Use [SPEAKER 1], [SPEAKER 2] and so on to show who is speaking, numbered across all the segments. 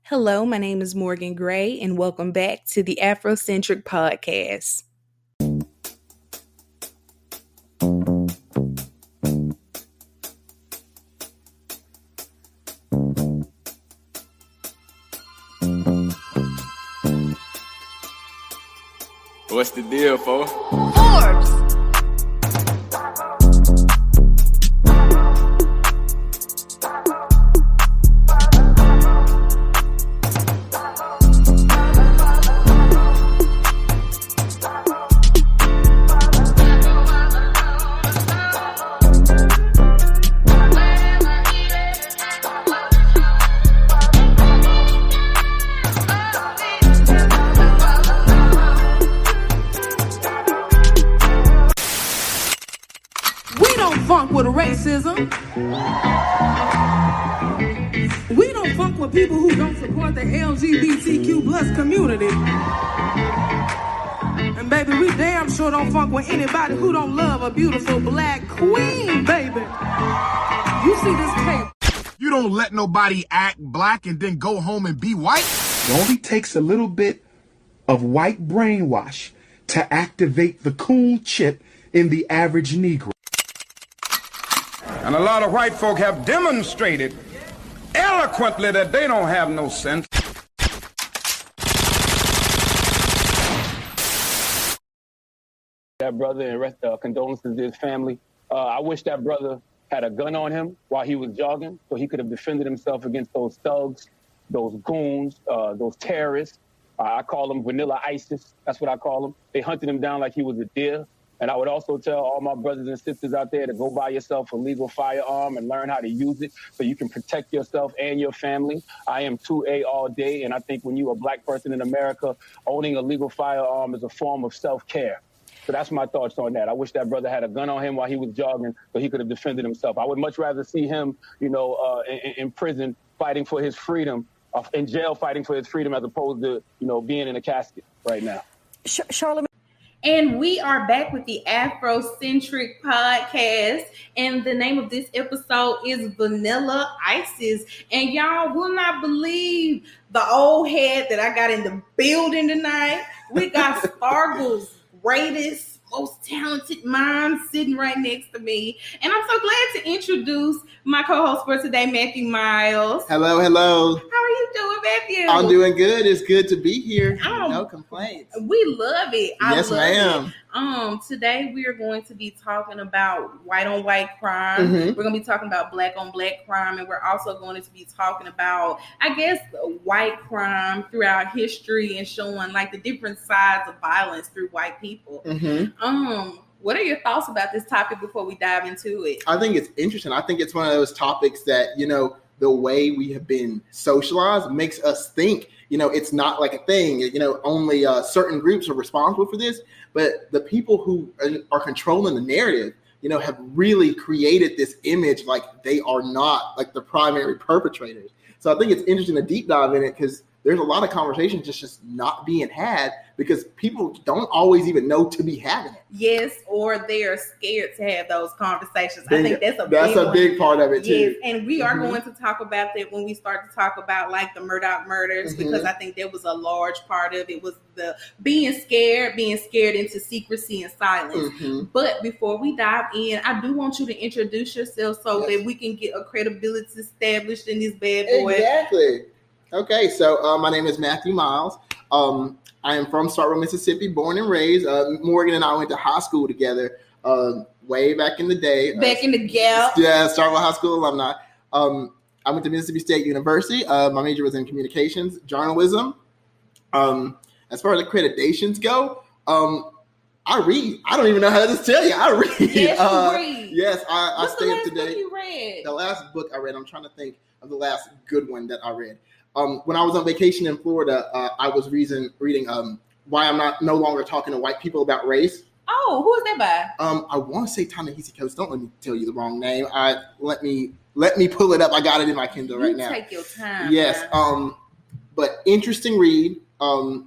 [SPEAKER 1] Hello, my name is Morgan Gray, and welcome back to the Afrocentric Podcast.
[SPEAKER 2] What's the deal, fo?
[SPEAKER 3] Forbes.
[SPEAKER 4] Funk with racism. We don't funk with people who don't support the LGBTQ plus community. And baby, we damn sure don't funk with anybody who don't love a beautiful black queen, baby. You see this tape.
[SPEAKER 5] You don't let nobody act black and then go home and be white.
[SPEAKER 6] It only takes a little bit of white brainwash to activate the coon chip in the average Negro.
[SPEAKER 7] And a lot of white folk have demonstrated eloquently that they don't have no sense.
[SPEAKER 8] That brother and condolences to his family. I wish that brother had a gun on him while he was jogging so he could have defended himself against those thugs, those goons, those terrorists. I call them vanilla ISIS. That's what I call them. They hunted him down like he was a deer. And I would also tell all my brothers and sisters out there to go buy yourself a legal firearm and learn how to use it so you can protect yourself and your family. I am 2A all day, and I think when you're a black person in America, owning a legal firearm is a form of self-care. So that's my thoughts on that. I wish that brother had a gun on him while he was jogging so he could have defended himself. I would much rather see him, in prison fighting for his freedom, in jail fighting for his freedom as opposed to, being in a casket right now.
[SPEAKER 1] Charlamagne.
[SPEAKER 3] And we are back with the Afrocentric Podcast. And the name of this episode is Vanilla Isis. And y'all will not believe the old head that I got in the building tonight. We got Spargle's greatest, most talented mind sitting right next to me. And I'm so glad to introduce my co-host for today, Mathew Myles.
[SPEAKER 9] Hello.
[SPEAKER 3] How are you doing, Matthew?
[SPEAKER 9] I'm doing good. It's good to be here. No complaints.
[SPEAKER 3] We love it.
[SPEAKER 9] Yes, ma'am.
[SPEAKER 3] Today we are going to be talking about white on white crime.
[SPEAKER 9] Mm-hmm.
[SPEAKER 3] We're going to be talking about black on black crime, and we're also going to be talking about, I guess, white crime throughout history and showing like the different sides of violence through white people.
[SPEAKER 9] Mm-hmm.
[SPEAKER 3] What are your thoughts about this topic before we dive into it?
[SPEAKER 9] I think it's interesting. I think it's one of those topics that, the way we have been socialized makes us think, it's not like a thing, only certain groups are responsible for this. But the people who are controlling the narrative, have really created this image like they are not like the primary perpetrators. So I think it's interesting to deep dive in it because there's a lot of conversations just not being had because people don't always even know to be having it.
[SPEAKER 3] Yes, or they are scared to have those conversations. I think that's a
[SPEAKER 9] big part of it too.
[SPEAKER 3] Yes, and we are going to talk about that when we start to talk about like the Murdoch murders because I think that was a large part of it was the being scared into secrecy and silence. But before we dive in, I do want you to introduce yourself so that we can get a credibility established in this bad boy.
[SPEAKER 9] Exactly. Okay, so my name is Mathew Myles. I am from Starkville, Mississippi, born and raised. Morgan and I went to high school together way back in the day.
[SPEAKER 3] Back in the gap.
[SPEAKER 9] Yeah, Starkville High School alumni. I went to Mississippi State University. My major was in communications, journalism. As far as accreditations go, I read. I don't even know how to just tell you. I read.
[SPEAKER 3] Yes, you read.
[SPEAKER 9] Yes, I stay up to date.
[SPEAKER 3] What's the last book you read?
[SPEAKER 9] The last book I read, I'm trying to think of the last good one that I read. When I was on vacation in Florida, I was reading Why I'm No Longer Talking to White People About Race.
[SPEAKER 3] Oh, who is that by?
[SPEAKER 9] I want to say Ta-Nehisi Coates. Don't let me tell you the wrong name. Let me pull it up. I got it in my Kindle right now.
[SPEAKER 3] Take your time.
[SPEAKER 9] Yes. But interesting read. And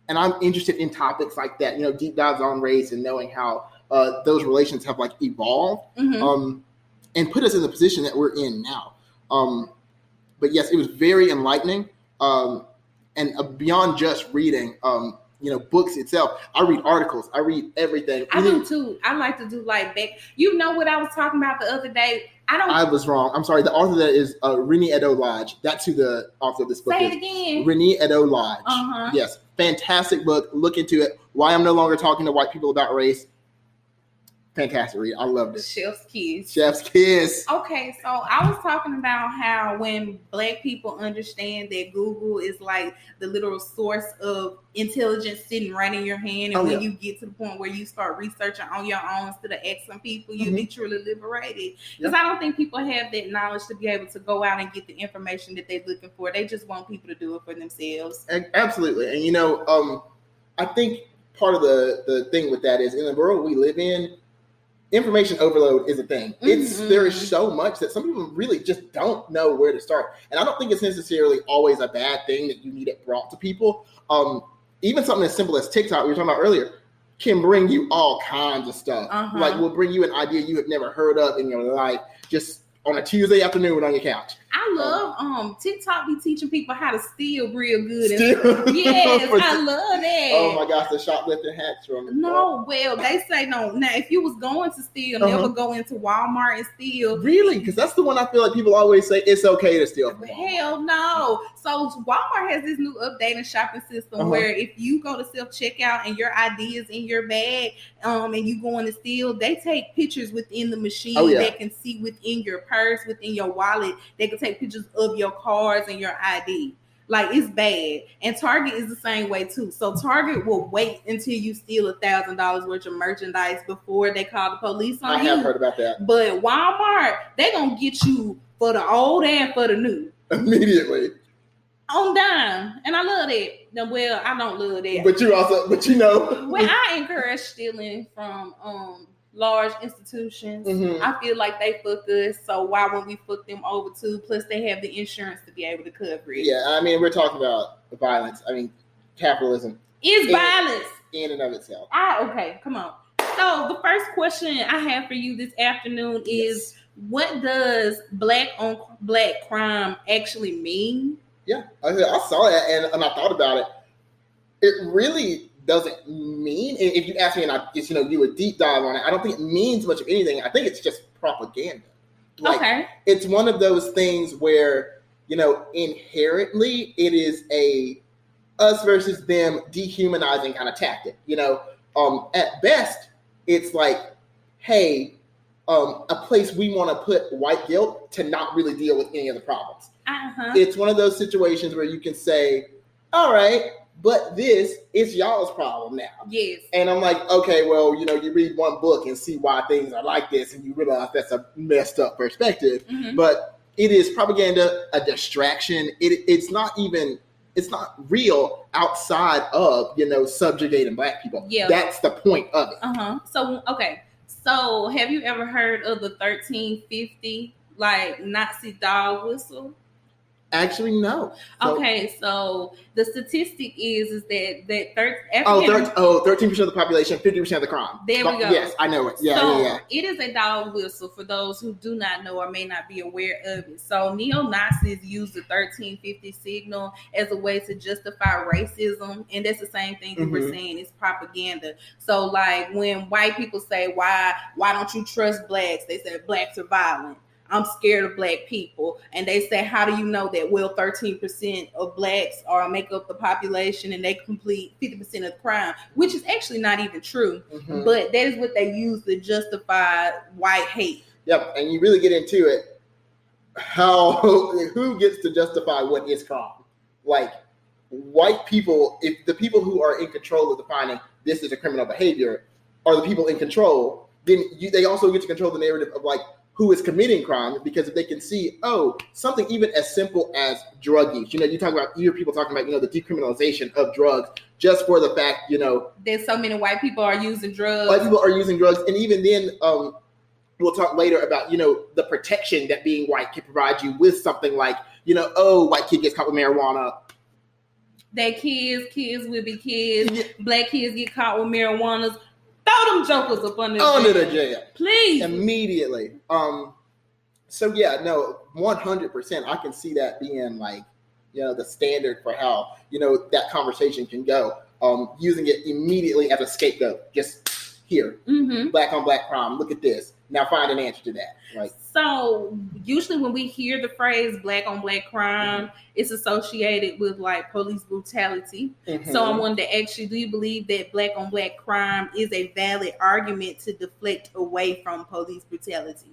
[SPEAKER 9] I'm interested in topics like that. Deep dives on race and knowing how those relations have like evolved. And put us in the position that we're in now. But yes, it was very enlightening. And beyond just reading, books itself. I read articles. I read everything.
[SPEAKER 3] I do too. I like to do like back. You know what I was talking about the other day?
[SPEAKER 9] I was wrong. I'm sorry. The author of that is Renee Edo Lodge. That's who the author of this book is.
[SPEAKER 3] Say it again.
[SPEAKER 9] Renee Edo Lodge.
[SPEAKER 3] Uh-huh.
[SPEAKER 9] Yes. Fantastic book. Look into it. Why I'm no longer talking to white people about race. Fantastic read. I loved it.
[SPEAKER 3] Chef's kiss.
[SPEAKER 9] Chef's kiss.
[SPEAKER 3] Okay, so I was talking about how when Black people understand that Google is like the literal source of intelligence sitting right in your hand, and when you get to the point where you start researching on your own instead of asking people, you'll be truly liberated. Because I don't think people have that knowledge to be able to go out and get the information that they're looking for. They just want people to do it for themselves.
[SPEAKER 9] Absolutely. And I think part of the thing with that is in the world we live in, information overload is a thing. There is so much that some people really just don't know where to start. And I don't think it's necessarily always a bad thing that you need it brought to people. Even something as simple as TikTok, we were talking about earlier, can bring you all kinds of stuff. Like will bring you an idea you have never heard of in your life just on a Tuesday afternoon on your couch.
[SPEAKER 3] I love TikTok be teaching people how to steal real good. Yes, I love that.
[SPEAKER 9] Oh my gosh, the shoplifting hacks from
[SPEAKER 3] well, they say no. Now, if you was going to steal, never go into Walmart and steal.
[SPEAKER 9] Really? Because that's the one I feel like people always say it's okay to steal from.
[SPEAKER 3] Hell no. So Walmart has this new updated shopping system where if you go to self-checkout and your ID is in your bag, and you going to steal, they take pictures within the machine that can see within your purse, within your wallet. They can take pictures of your cards and your ID. Like, it's bad. And Target is the same way too. So Target will wait until you steal $1,000 worth of merchandise before they call the police on you.
[SPEAKER 9] I have heard about that.
[SPEAKER 3] But Walmart, they gonna get you for the old and for the new.
[SPEAKER 9] Immediately.
[SPEAKER 3] On dime. And I love that. Well, I don't love that.
[SPEAKER 9] But
[SPEAKER 3] Well, I encourage stealing from large institutions. I feel like they fuck us, so why wouldn't we fuck them over too? Plus, they have the insurance to be able to cover it.
[SPEAKER 9] Yeah, I mean, we're talking about violence. I mean, capitalism
[SPEAKER 3] is violence
[SPEAKER 9] in and of itself.
[SPEAKER 3] Okay, come on. So the first question I have for you this afternoon is, what does black on black crime actually mean?
[SPEAKER 9] Yeah, I saw that and I thought about it. It really doesn't mean, if you ask me and I just, do a deep dive on it, I don't think it means much of anything. I think it's just propaganda. It's one of those things where, inherently it is a us versus them dehumanizing kind of tactic. At best, it's like, hey, a place we want to put white guilt to not really deal with any of the problems. It's one of those situations where you can say, all right, but this is y'all's problem now.
[SPEAKER 3] Yes.
[SPEAKER 9] And I'm like, okay, well, you read one book and see why things are like this, and you realize that's a messed up perspective. But it is propaganda, a distraction. It's not real outside of, subjugating black people. Yeah. That's the point of it.
[SPEAKER 3] So, okay. So have you ever heard of the 1350, Nazi dog whistle?
[SPEAKER 9] Actually, no.
[SPEAKER 3] So the statistic is that
[SPEAKER 9] 13% of the population, 50% of the crime.
[SPEAKER 3] There we go.
[SPEAKER 9] Yes, I know it. Yeah.
[SPEAKER 3] It is a dog whistle for those who do not know or may not be aware of it. So neo-Nazis use the 1350 signal as a way to justify racism, and that's the same thing that we're saying is propaganda. So like when white people say, why don't you trust blacks? They say blacks are violent. I'm scared of black people. And they say, how do you know that? Well, 13% of blacks make up the population and they complete 50% of the crime, which is actually not even true. But that is what they use to justify white hate.
[SPEAKER 9] Yep. And you really get into it. Who gets to justify what is crime? Like white people, if the people who are in control of defining this is a criminal behavior are the people in control, then they also get to control the narrative of who is committing crime, because if they can see, something even as simple as drug use, you hear people talking about, the decriminalization of drugs just for the fact,
[SPEAKER 3] there's so many white people are using drugs.
[SPEAKER 9] White people are using drugs. And even then, we'll talk later about, the protection that being white can provide you with something like, white kid gets caught with marijuana.
[SPEAKER 3] That kids will be kids. Yeah. Black kids get caught with marijuana. Throw them jokers up under
[SPEAKER 9] the jail.
[SPEAKER 3] Please.
[SPEAKER 9] Immediately. So yeah, no, 100%. I can see that being the standard for how, that conversation can go. Using it immediately as a scapegoat. Just here, black on black crime. Look at this. Now find an answer to that. Right.
[SPEAKER 3] So usually when we hear the phrase black on black crime, it's associated with like police brutality. So I wanted to ask you, do you believe that black on black crime is a valid argument to deflect away from police brutality?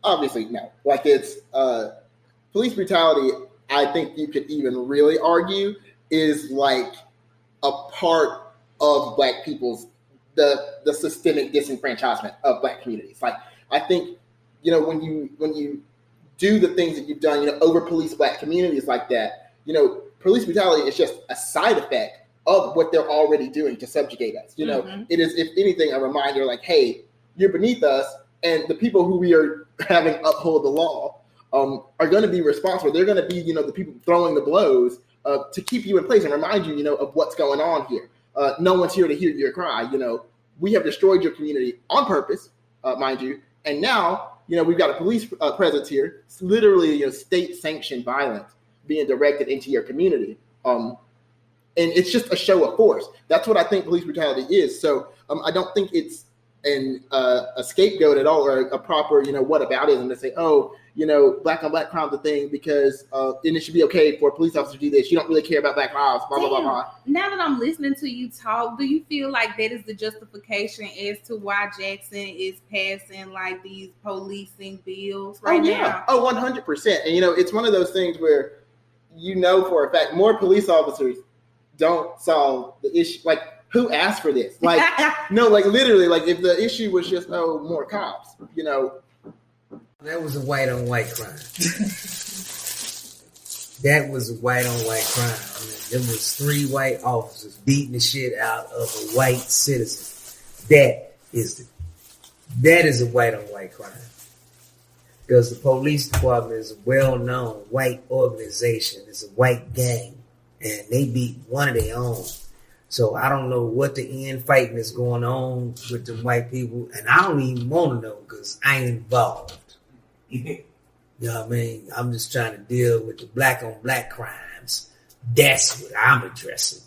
[SPEAKER 9] Obviously, no. Like it's police brutality, I think you could even really argue is like a part of black people's the systemic disenfranchisement of black communities. Like I think, when you do the things that you've done, over police black communities like that, police brutality is just a side effect of what they're already doing to subjugate us. It is, if anything, a reminder like, hey, you're beneath us, and the people who we are having uphold the law are going to be responsible. They're going to be, the people throwing the blows to keep you in place and remind you, of what's going on here. No one's here to hear your cry. We have destroyed your community on purpose, mind you. And now, we've got a police presence here. It's literally, state-sanctioned violence being directed into your community. And it's just a show of force. That's what I think police brutality is. So I don't think it's a scapegoat at all, or a proper, whataboutism to say, oh, black on black crime's a thing because and it should be okay for a police officer to do this. You don't really care about black lives, blah, blah, blah, blah.
[SPEAKER 3] Now that I'm listening to you talk, do you feel like that is the justification as to why Jackson is passing like these policing bills right now?
[SPEAKER 9] Oh, 100%. And, it's one of those things where, for a fact, more police officers don't solve the issue. Like, who asked for this? Like, no, like literally, like if the issue was just, more cops,
[SPEAKER 10] That was a white on white crime. That was a white on white crime. I mean, there was 3 white officers beating the shit out of a white citizen. That is a white on white crime. Because the police department is a well-known white organization. It's a white gang. And they beat one of their own. So I don't know what the infighting is going on with the white people. And I don't even want to know because I ain't involved. You know what I mean? I'm just trying to deal with the black on black crimes. That's what I'm addressing.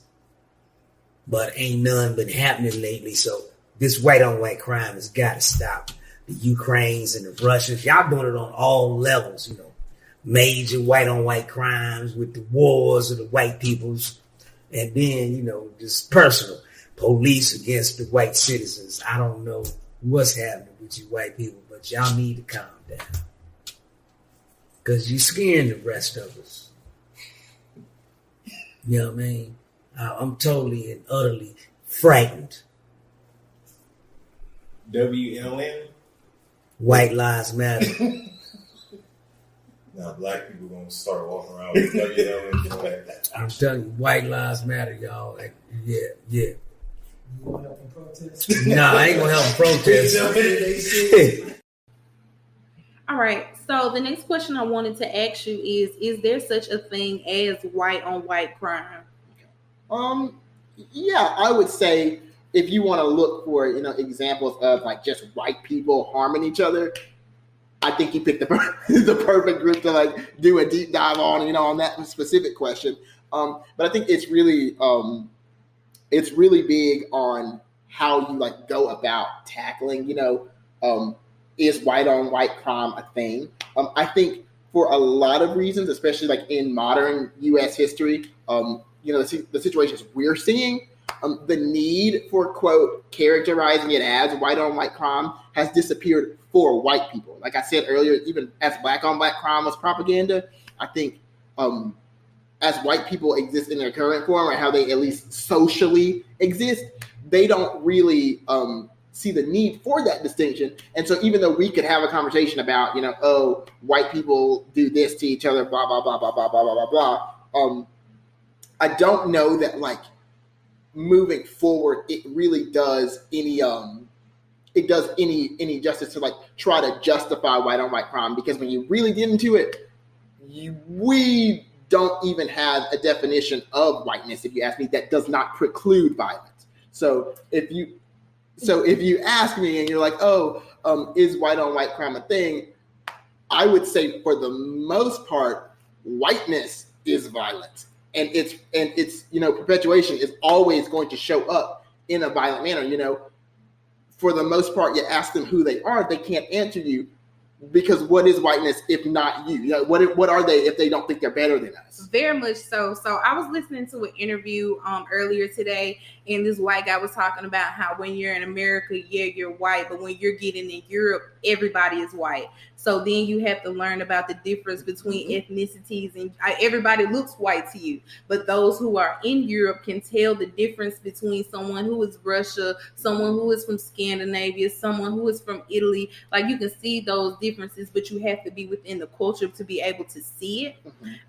[SPEAKER 10] But ain't none been happening lately. So this white on white crime has got to stop. The Ukraines and the Russians, y'all doing it on all levels, major white on white crimes with the wars of the white peoples. And then, just personal police against the white citizens. I don't know what's happening with you white people, but y'all need to calm down. Because you're scaring the rest of us. You know what I mean? I'm totally and utterly frightened.
[SPEAKER 11] WLN?
[SPEAKER 10] White Lives Matter.
[SPEAKER 11] Now black people gonna start walking around with WLN.
[SPEAKER 10] I'm telling you, White Lives Matter, y'all. Like, yeah.
[SPEAKER 11] You gonna help them protest?
[SPEAKER 10] Nah, I ain't gonna help them protest.
[SPEAKER 3] All right. So the next question I wanted to ask you is there such a thing as white on white crime?
[SPEAKER 9] Yeah, I would say if you want to look for, examples of like just white people harming each other, I think you picked the perfect group to like do a deep dive on, on that specific question. But I think it's really big on how you like go about tackling, is white on white crime a thing? I think for a lot of reasons, especially like in modern U.S. history, the situations we're seeing, the need for, quote, characterizing it as white on white crime has disappeared for white people. Like I said earlier, even as black on black crime was propaganda, I think as white people exist in their current form, or how they at least socially exist, they don't really see the need for that distinction. And so even though we could have a conversation about, white people do this to each other, blah, blah, blah, blah, blah, blah, blah, blah, blah, I don't know that like moving forward, it really does any justice to like try to justify white on white crime, because when you really get into it, we don't even have a definition of whiteness, if you ask me, that does not preclude violence. So if you ask me and you're like, is white on white crime a thing? I would say for the most part, whiteness is violence, and it's perpetuation is always going to show up in a violent manner. For the most part, you ask them who they are, they can't answer you. Because what is whiteness if not you? What are they if they don't think they're better than us?
[SPEAKER 3] Very much so. So I was listening to an interview earlier today, and this white guy was talking about how when you're in America, yeah, you're white, but when you're getting in Europe, everybody is white. So then you have to learn about the difference between ethnicities, and everybody looks white to you. But those who are in Europe can tell the difference between someone who is Russia, someone who is from Scandinavia, someone who is from Italy. Like, you can see those differences, but you have to be within the culture to be able to see it.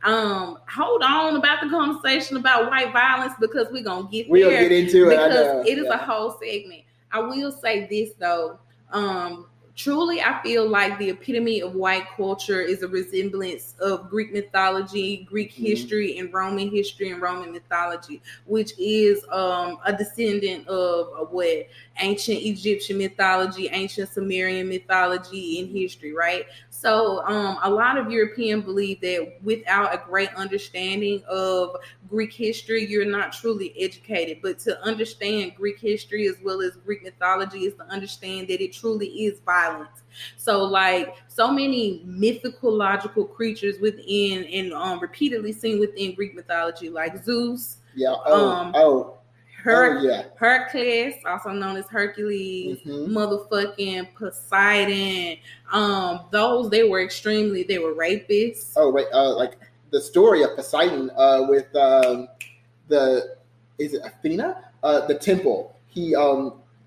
[SPEAKER 3] Hold on about the conversation about white violence, because we're going to get
[SPEAKER 9] we'll
[SPEAKER 3] there.
[SPEAKER 9] Get into
[SPEAKER 3] because it is a whole segment. I will say this, though. Truly, I feel like the epitome of white culture is a resemblance of Greek mythology, Greek history, and Roman history and Roman mythology, which is a descendant of what ancient Egyptian mythology, ancient Sumerian mythology, and history, right? So a lot of Europeans believe that without a great understanding of Greek history, you're not truly educated. But to understand Greek history as well as Greek mythology is to understand that it truly is violent. So like so many mythological creatures within and repeatedly seen within Greek mythology, like Zeus.
[SPEAKER 9] Yeah.
[SPEAKER 3] Hercules, also known as Hercules, motherfucking Poseidon. They were rapists.
[SPEAKER 9] Oh, wait, like the story of Poseidon with is it Athena? The temple.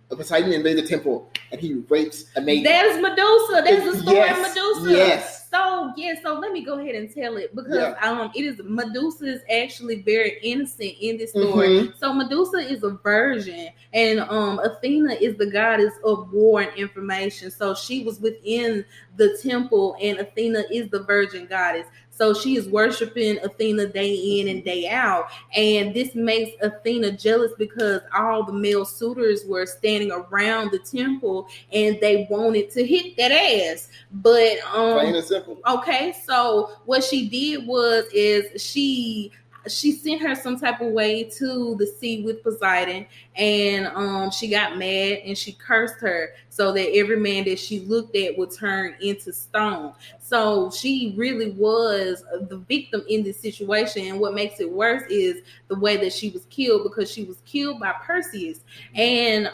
[SPEAKER 9] Poseidon invaded the temple and he rapes a maiden.
[SPEAKER 3] That is Medusa. That's the story of Medusa.
[SPEAKER 9] Yes.
[SPEAKER 3] So let me go ahead and tell it, because it is Medusa is actually very innocent in this story. So Medusa is a virgin, and Athena is the goddess of war and information. So she was within the temple, and Athena is the virgin goddess. So she is worshiping Athena day in and day out. And this makes Athena jealous because all the male suitors were standing around the temple and they wanted to hit that ass. But
[SPEAKER 9] plain and simple.
[SPEAKER 3] Okay, so what she did is she sent her some type of way to the sea with Poseidon, and she got mad and she cursed her so that every man that she looked at would turn into stone. So she really was the victim in this situation. And what makes it worse is the way that she was killed, because she was killed by Perseus. And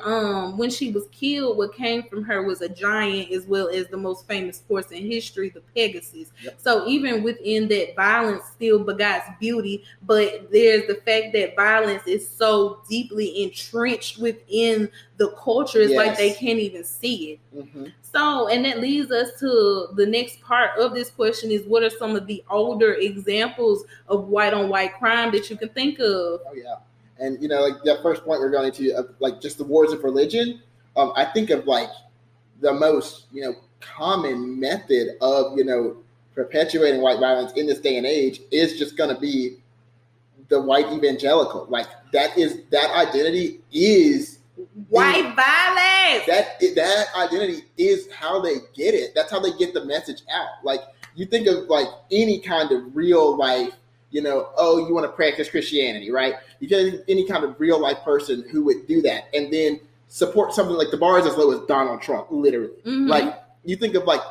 [SPEAKER 3] when she was killed, what came from her was a giant, as well as the most famous horse in history, the Pegasus. So even within that, violence still begots beauty, but there's the fact that violence is so deeply entrenched within the culture. It's like they can't even see it. So, and that leads us to the next part of this question is, what are some of the older examples of white on white crime that you can think of?
[SPEAKER 9] Oh, yeah. And, like that first point we're going to, like just the wars of religion, I think of like the most, common method of, perpetuating white violence in this day and age is just going to be the white evangelical. Like that identity is
[SPEAKER 3] white violence.
[SPEAKER 9] That identity is how they get it. That's how they get the message out. Like you think of like any kind of real life, you want to practice Christianity, right? You get any kind of real life person who would do that and then support something like the bar is as low as Donald Trump, literally. Like you think of like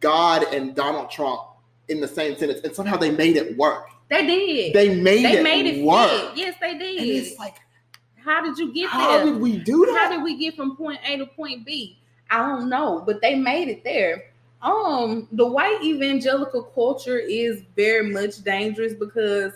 [SPEAKER 9] God and Donald Trump in the same sentence, and somehow they made it work.
[SPEAKER 3] They did.
[SPEAKER 9] They made it work.
[SPEAKER 3] Fit. Yes, they did.
[SPEAKER 9] And it's like,
[SPEAKER 3] how did you get there?
[SPEAKER 9] How did we do that?
[SPEAKER 3] How did we get from point A to point B? I don't know, but they made it there. The white evangelical culture is very much dangerous because,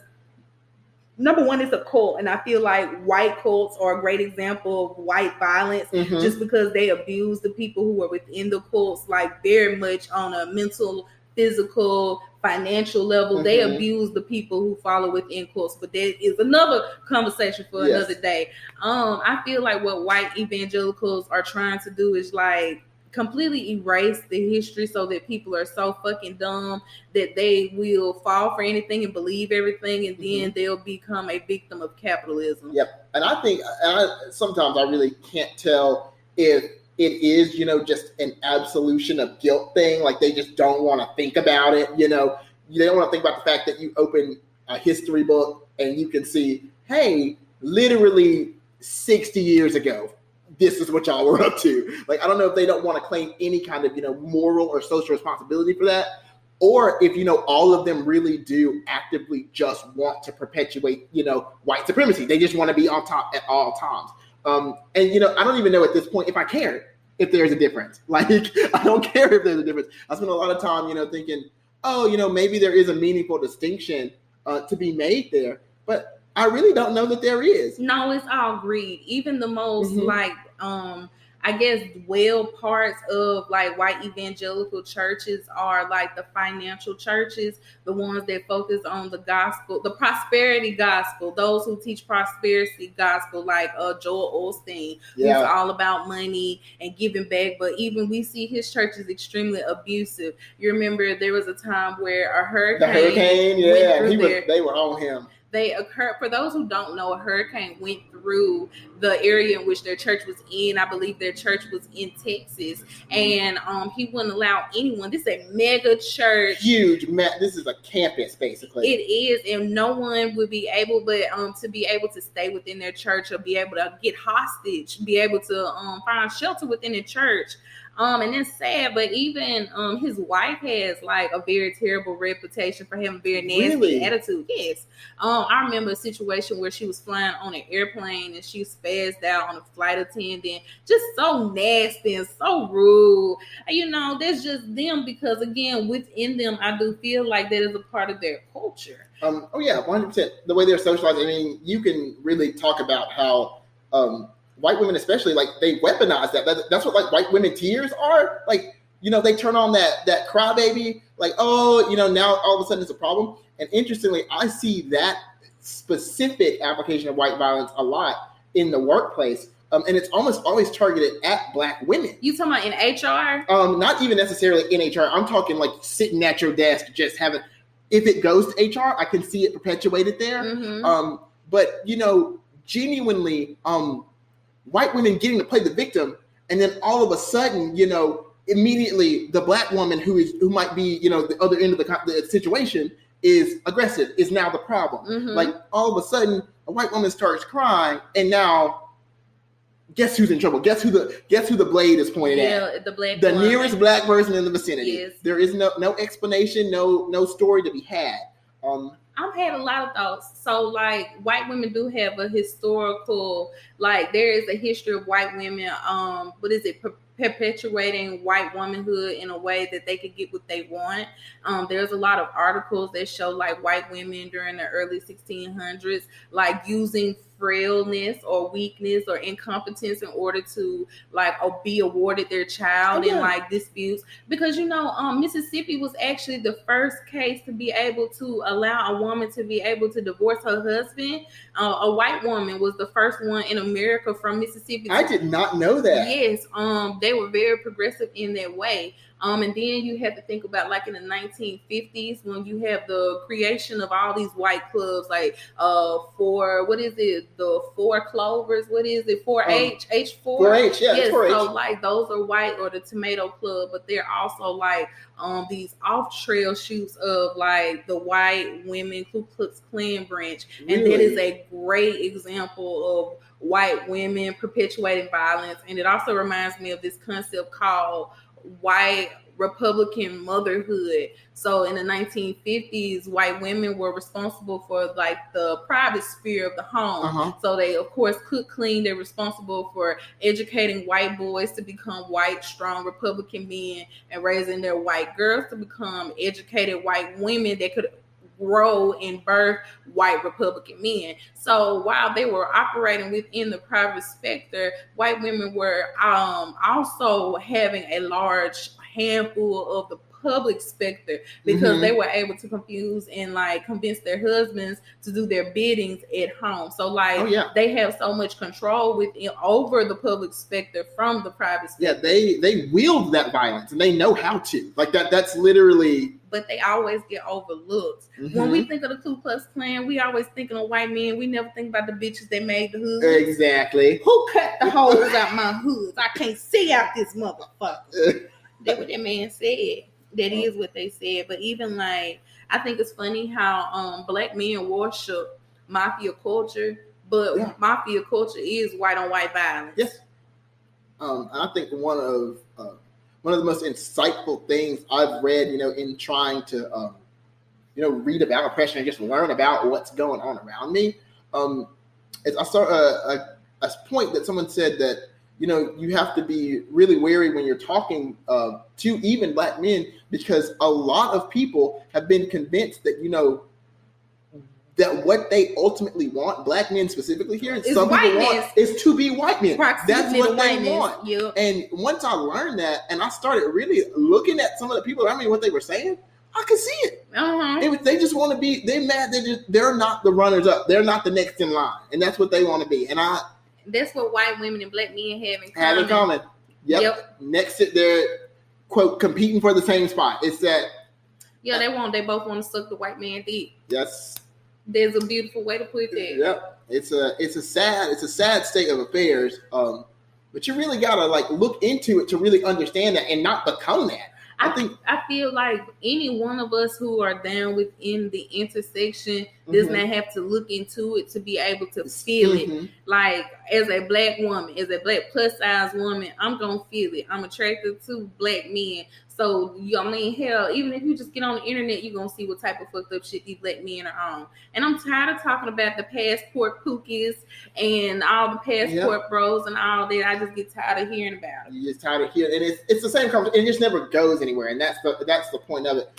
[SPEAKER 3] number one, it's a cult, and I feel like white cults are a great example of white violence, just because they abuse the people who are within the cults, like very much on a mental, physical, financial level. They abuse the people who follow within cults, but that is another conversation for another day. I feel like what white evangelicals are trying to do is like completely erase the history so that people are so fucking dumb that they will fall for anything and believe everything, and then they'll become a victim of capitalism.
[SPEAKER 9] Yep. And I think sometimes I really can't tell if it is, just an absolution of guilt thing. Like they just don't want to think about it, they don't want to think about the fact that you open a history book and you can see, hey, literally 60 years ago, this is what y'all were up to. Like, I don't know if they don't want to claim any kind of, moral or social responsibility for that, or if, all of them really do actively just want to perpetuate, white supremacy. They just want to be on top at all times. And, I don't even know at this point if I care if there's a difference. Like, I don't care if there's a difference. I spend a lot of time, thinking, oh, maybe there is a meaningful distinction to be made there. But I really don't know that there is.
[SPEAKER 3] No, it's all greed. Even the most I guess parts of like white evangelical churches are like the financial churches, the ones that focus on the gospel, the prosperity gospel, those who teach prosperity gospel, like Joel Osteen, who's all about money and giving back. But even we see his church is extremely abusive. You remember there was a time where a hurricane,
[SPEAKER 9] they were on him.
[SPEAKER 3] They occurred. For those who don't know, a hurricane went through the area in which their church was in. I believe their church was in Texas, and he wouldn't allow anyone. This is a mega church,
[SPEAKER 9] huge. This is a campus, basically.
[SPEAKER 3] It is, and no one would be able, but to be able to stay within their church or be able to get hostage, be able to find shelter within the church. And it's sad, but even his wife has like a very terrible reputation for having a very nasty attitude. Yes. I remember a situation where she was flying on an airplane and she spazzed out on a flight attendant. Just so nasty and so rude. That's just them, because again, within them, I do feel like that is a part of their culture.
[SPEAKER 9] 100%. The way they're socialized. I mean, you can really talk about how white women, especially, like, they weaponize that. That's what, like, white women tears are. Like, they turn on that crybaby, like, now all of a sudden it's a problem. And interestingly, I see that specific application of white violence a lot in the workplace. And it's almost always targeted at Black women.
[SPEAKER 3] You talking about in HR?
[SPEAKER 9] Not even necessarily in HR. I'm talking like sitting at your desk, just having, if it goes to HR, I can see it perpetuated there. Mm-hmm. But, genuinely, white women getting to play the victim, and then all of a sudden, immediately the Black woman who might be, the other end of the situation is aggressive, is now the problem. Mm-hmm. Like, all of a sudden, a white woman starts crying, and now guess who's in trouble? Guess who the blade is pointed at? The nearest Black person in the vicinity. Yes. There is no explanation, no story to be had.
[SPEAKER 3] I've had a lot of thoughts. So, like, white women do have a historical, like, there is a history of white women, perpetuating white womanhood in a way that they could get what they want. There's a lot of articles that show, like, white women during the early 1600s, like, using frailness or weakness or incompetence in order to, like, be awarded their child in, like, disputes. Because, Mississippi was actually the first case to be able to allow a woman to be able to divorce her husband. A white woman was the first one in America from Mississippi.
[SPEAKER 9] I did not know that.
[SPEAKER 3] Yes. They were very progressive in that way. And then you have to think about, like, in the 1950s, when you have the creation of all these white clubs, like the Four Clovers, 4-H, H4?
[SPEAKER 9] 4-H, yeah,
[SPEAKER 3] yes,
[SPEAKER 9] 4-H.
[SPEAKER 3] So, like, those are white, or the Tomato Club, but they're also, like, these off-trail shoots of, like, the white women Ku Klux Klan branch. And that is a great example of white women perpetuating violence. And it also reminds me of this concept called white Republican motherhood. So in the 1950s, white women were responsible for, like, the private sphere of the home. Uh-huh. So they, of course, cook, clean. They're responsible for educating white boys to become white, strong Republican men, and raising their white girls to become educated white women that could grow and birth white Republican men. So while they were operating within the private sector, white women were also having a large handful of the public specter, because they were able to confuse and, like, convince their husbands to do their biddings at home. So, like, they have so much control over the public specter from the private sector.
[SPEAKER 9] Yeah, they wield that violence, and they know how to. Like, that's literally.
[SPEAKER 3] But they always get overlooked. Mm-hmm. When we think of the Ku Klux Klan, we always thinking of white men. We never think about the bitches that made the hoods.
[SPEAKER 9] Exactly.
[SPEAKER 3] Who cut the holes out my hoods? I can't see out this motherfucker. That's what that man said. That is what they said. But even, like, I think it's funny how black men worship mafia culture, but mafia culture is white on white violence.
[SPEAKER 9] Yes. I think one of the most insightful things I've read, in trying to, read about oppression and just learn about what's going on around me, is I saw a point that someone said that, you have to be really wary when you're talking to even black men, because a lot of people have been convinced that, that what they ultimately want, black men specifically here, and some people want, is to be white men. That's what they want. Yep. And once I learned that, and I started really looking at some of the people around me, what they were saying, I could see it. They just want to be. They're mad. They're not the runners up. They're not the next in line, and that's what they want to be. And
[SPEAKER 3] that's what white women and black men have in common.
[SPEAKER 9] Yep. Next, they're quote competing for the same spot. It's that.
[SPEAKER 3] Yeah, they both want to suck the white man dick.
[SPEAKER 9] Yes.
[SPEAKER 3] There's a beautiful way to put that.
[SPEAKER 9] Yep. It's a sad state of affairs. But you really gotta look into it to really understand that and not become that.
[SPEAKER 3] I feel like any one of us who are down within the intersection does not have to look into it to be able to feel it. Like, as a black woman, as a black plus size woman, I'm gonna feel it. I'm attracted to black men. So, hell, even if you just get on the internet, you're going to see what type of fucked up shit these black men are on. And I'm tired of talking about the passport pookies and all the passport bros and all that. I just get tired of hearing about it.
[SPEAKER 9] You get tired of hearing, and it's the same conversation. It just never goes anywhere, and that's the point of it.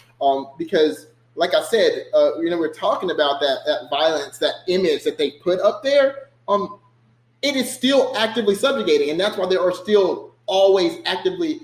[SPEAKER 9] Because, like I said, we're talking about that violence, that image that they put up there. It is still actively subjugating, and that's why there are still always actively,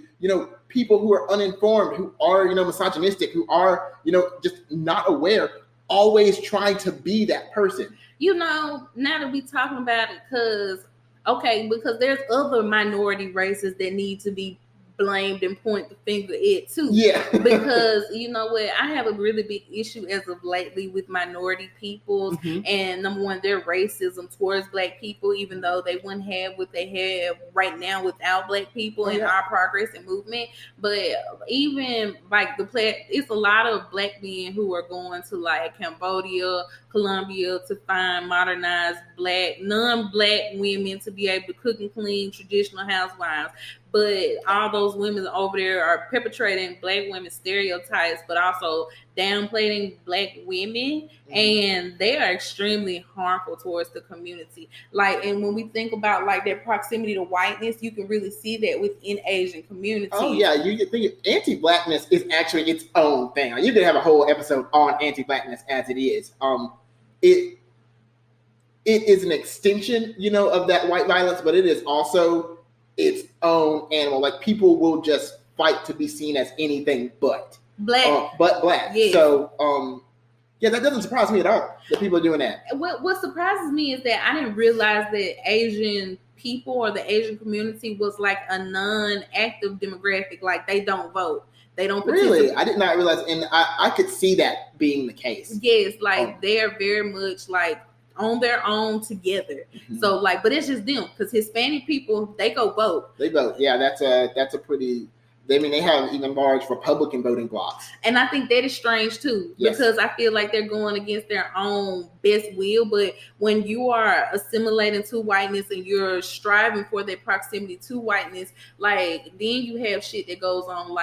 [SPEAKER 9] people who are uninformed, who are, misogynistic, who are, just not aware, always trying to be that person.
[SPEAKER 3] Now that we talking about it, because there's other minority races that need to be blamed and point the finger at too. Yeah. Because you know what, I have a really big issue as of lately with minority peoples, and number one, their racism towards black people, even though they wouldn't have what they have right now without black people in our progress and movement. But even it's a lot of black men who are going to Cambodia, Colombia to find modernized non-black women to be able to cook and clean, traditional housewives. But all those women over there are perpetrating black women stereotypes, but also downplaying black women, and they are extremely harmful towards the community. And when we think about that proximity to whiteness, you can really see that within Asian communities.
[SPEAKER 9] Oh yeah, you can think anti-blackness is actually its own thing. You could have a whole episode on anti-blackness as it is. It is an extension, of that white violence, but it is also its own animal. People will just fight to be seen as anything but black. Yes. So that doesn't surprise me at all that people are doing that.
[SPEAKER 3] What surprises me is that I didn't realize that Asian people or the Asian community was a non-active demographic. They don't vote. They don't participate.
[SPEAKER 9] Really? I did not realize, and I could see that being the case.
[SPEAKER 3] Yes, they're very much on their own together. So but it's just them, because Hispanic people, they go vote.
[SPEAKER 9] They vote. Yeah, that's a pretty. They have even large Republican voting blocks.
[SPEAKER 3] And I think that is strange too, because I feel like they're going against their own best will. But when you are assimilating to whiteness and you're striving for that proximity to whiteness, then you have shit that goes on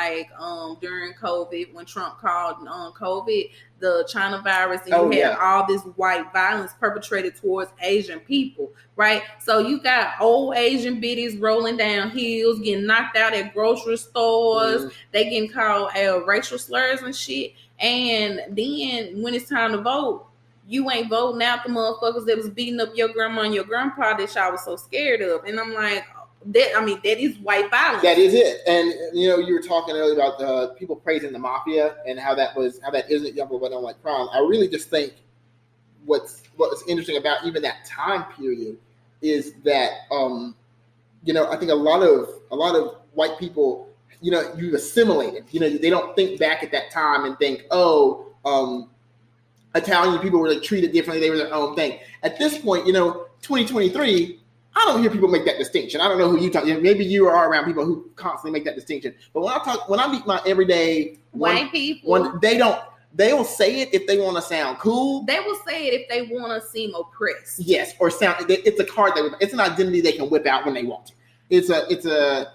[SPEAKER 3] during COVID, when Trump called COVID the China virus, and you had all this white violence perpetrated towards Asian people, right? So you got old Asian biddies rolling down hills, getting knocked out at grocery stores. They getting called racial slurs and shit. And then when it's time to vote, you ain't voting out the motherfuckers that was beating up your grandma and your grandpa that y'all was so scared of. And I'm like, that is white violence.
[SPEAKER 9] That is it. And you were talking earlier about people praising the mafia and how that isn't younger but on crime. I really just think what's interesting about even that time period is that I think a lot of white people, you assimilated. They don't think back at that time and think, Italian people were treated differently. They were their own thing. At this point, 2023. I don't hear people make that distinction. I don't know who you talk. Maybe you are around people who constantly make that distinction. But when I meet my everyday
[SPEAKER 3] white people,
[SPEAKER 9] they don't. they'll say it if they want to sound cool.
[SPEAKER 3] They will say it if they want to seem oppressed.
[SPEAKER 9] Yes, or sound. It's a card it's an identity they can whip out when they want to. It's a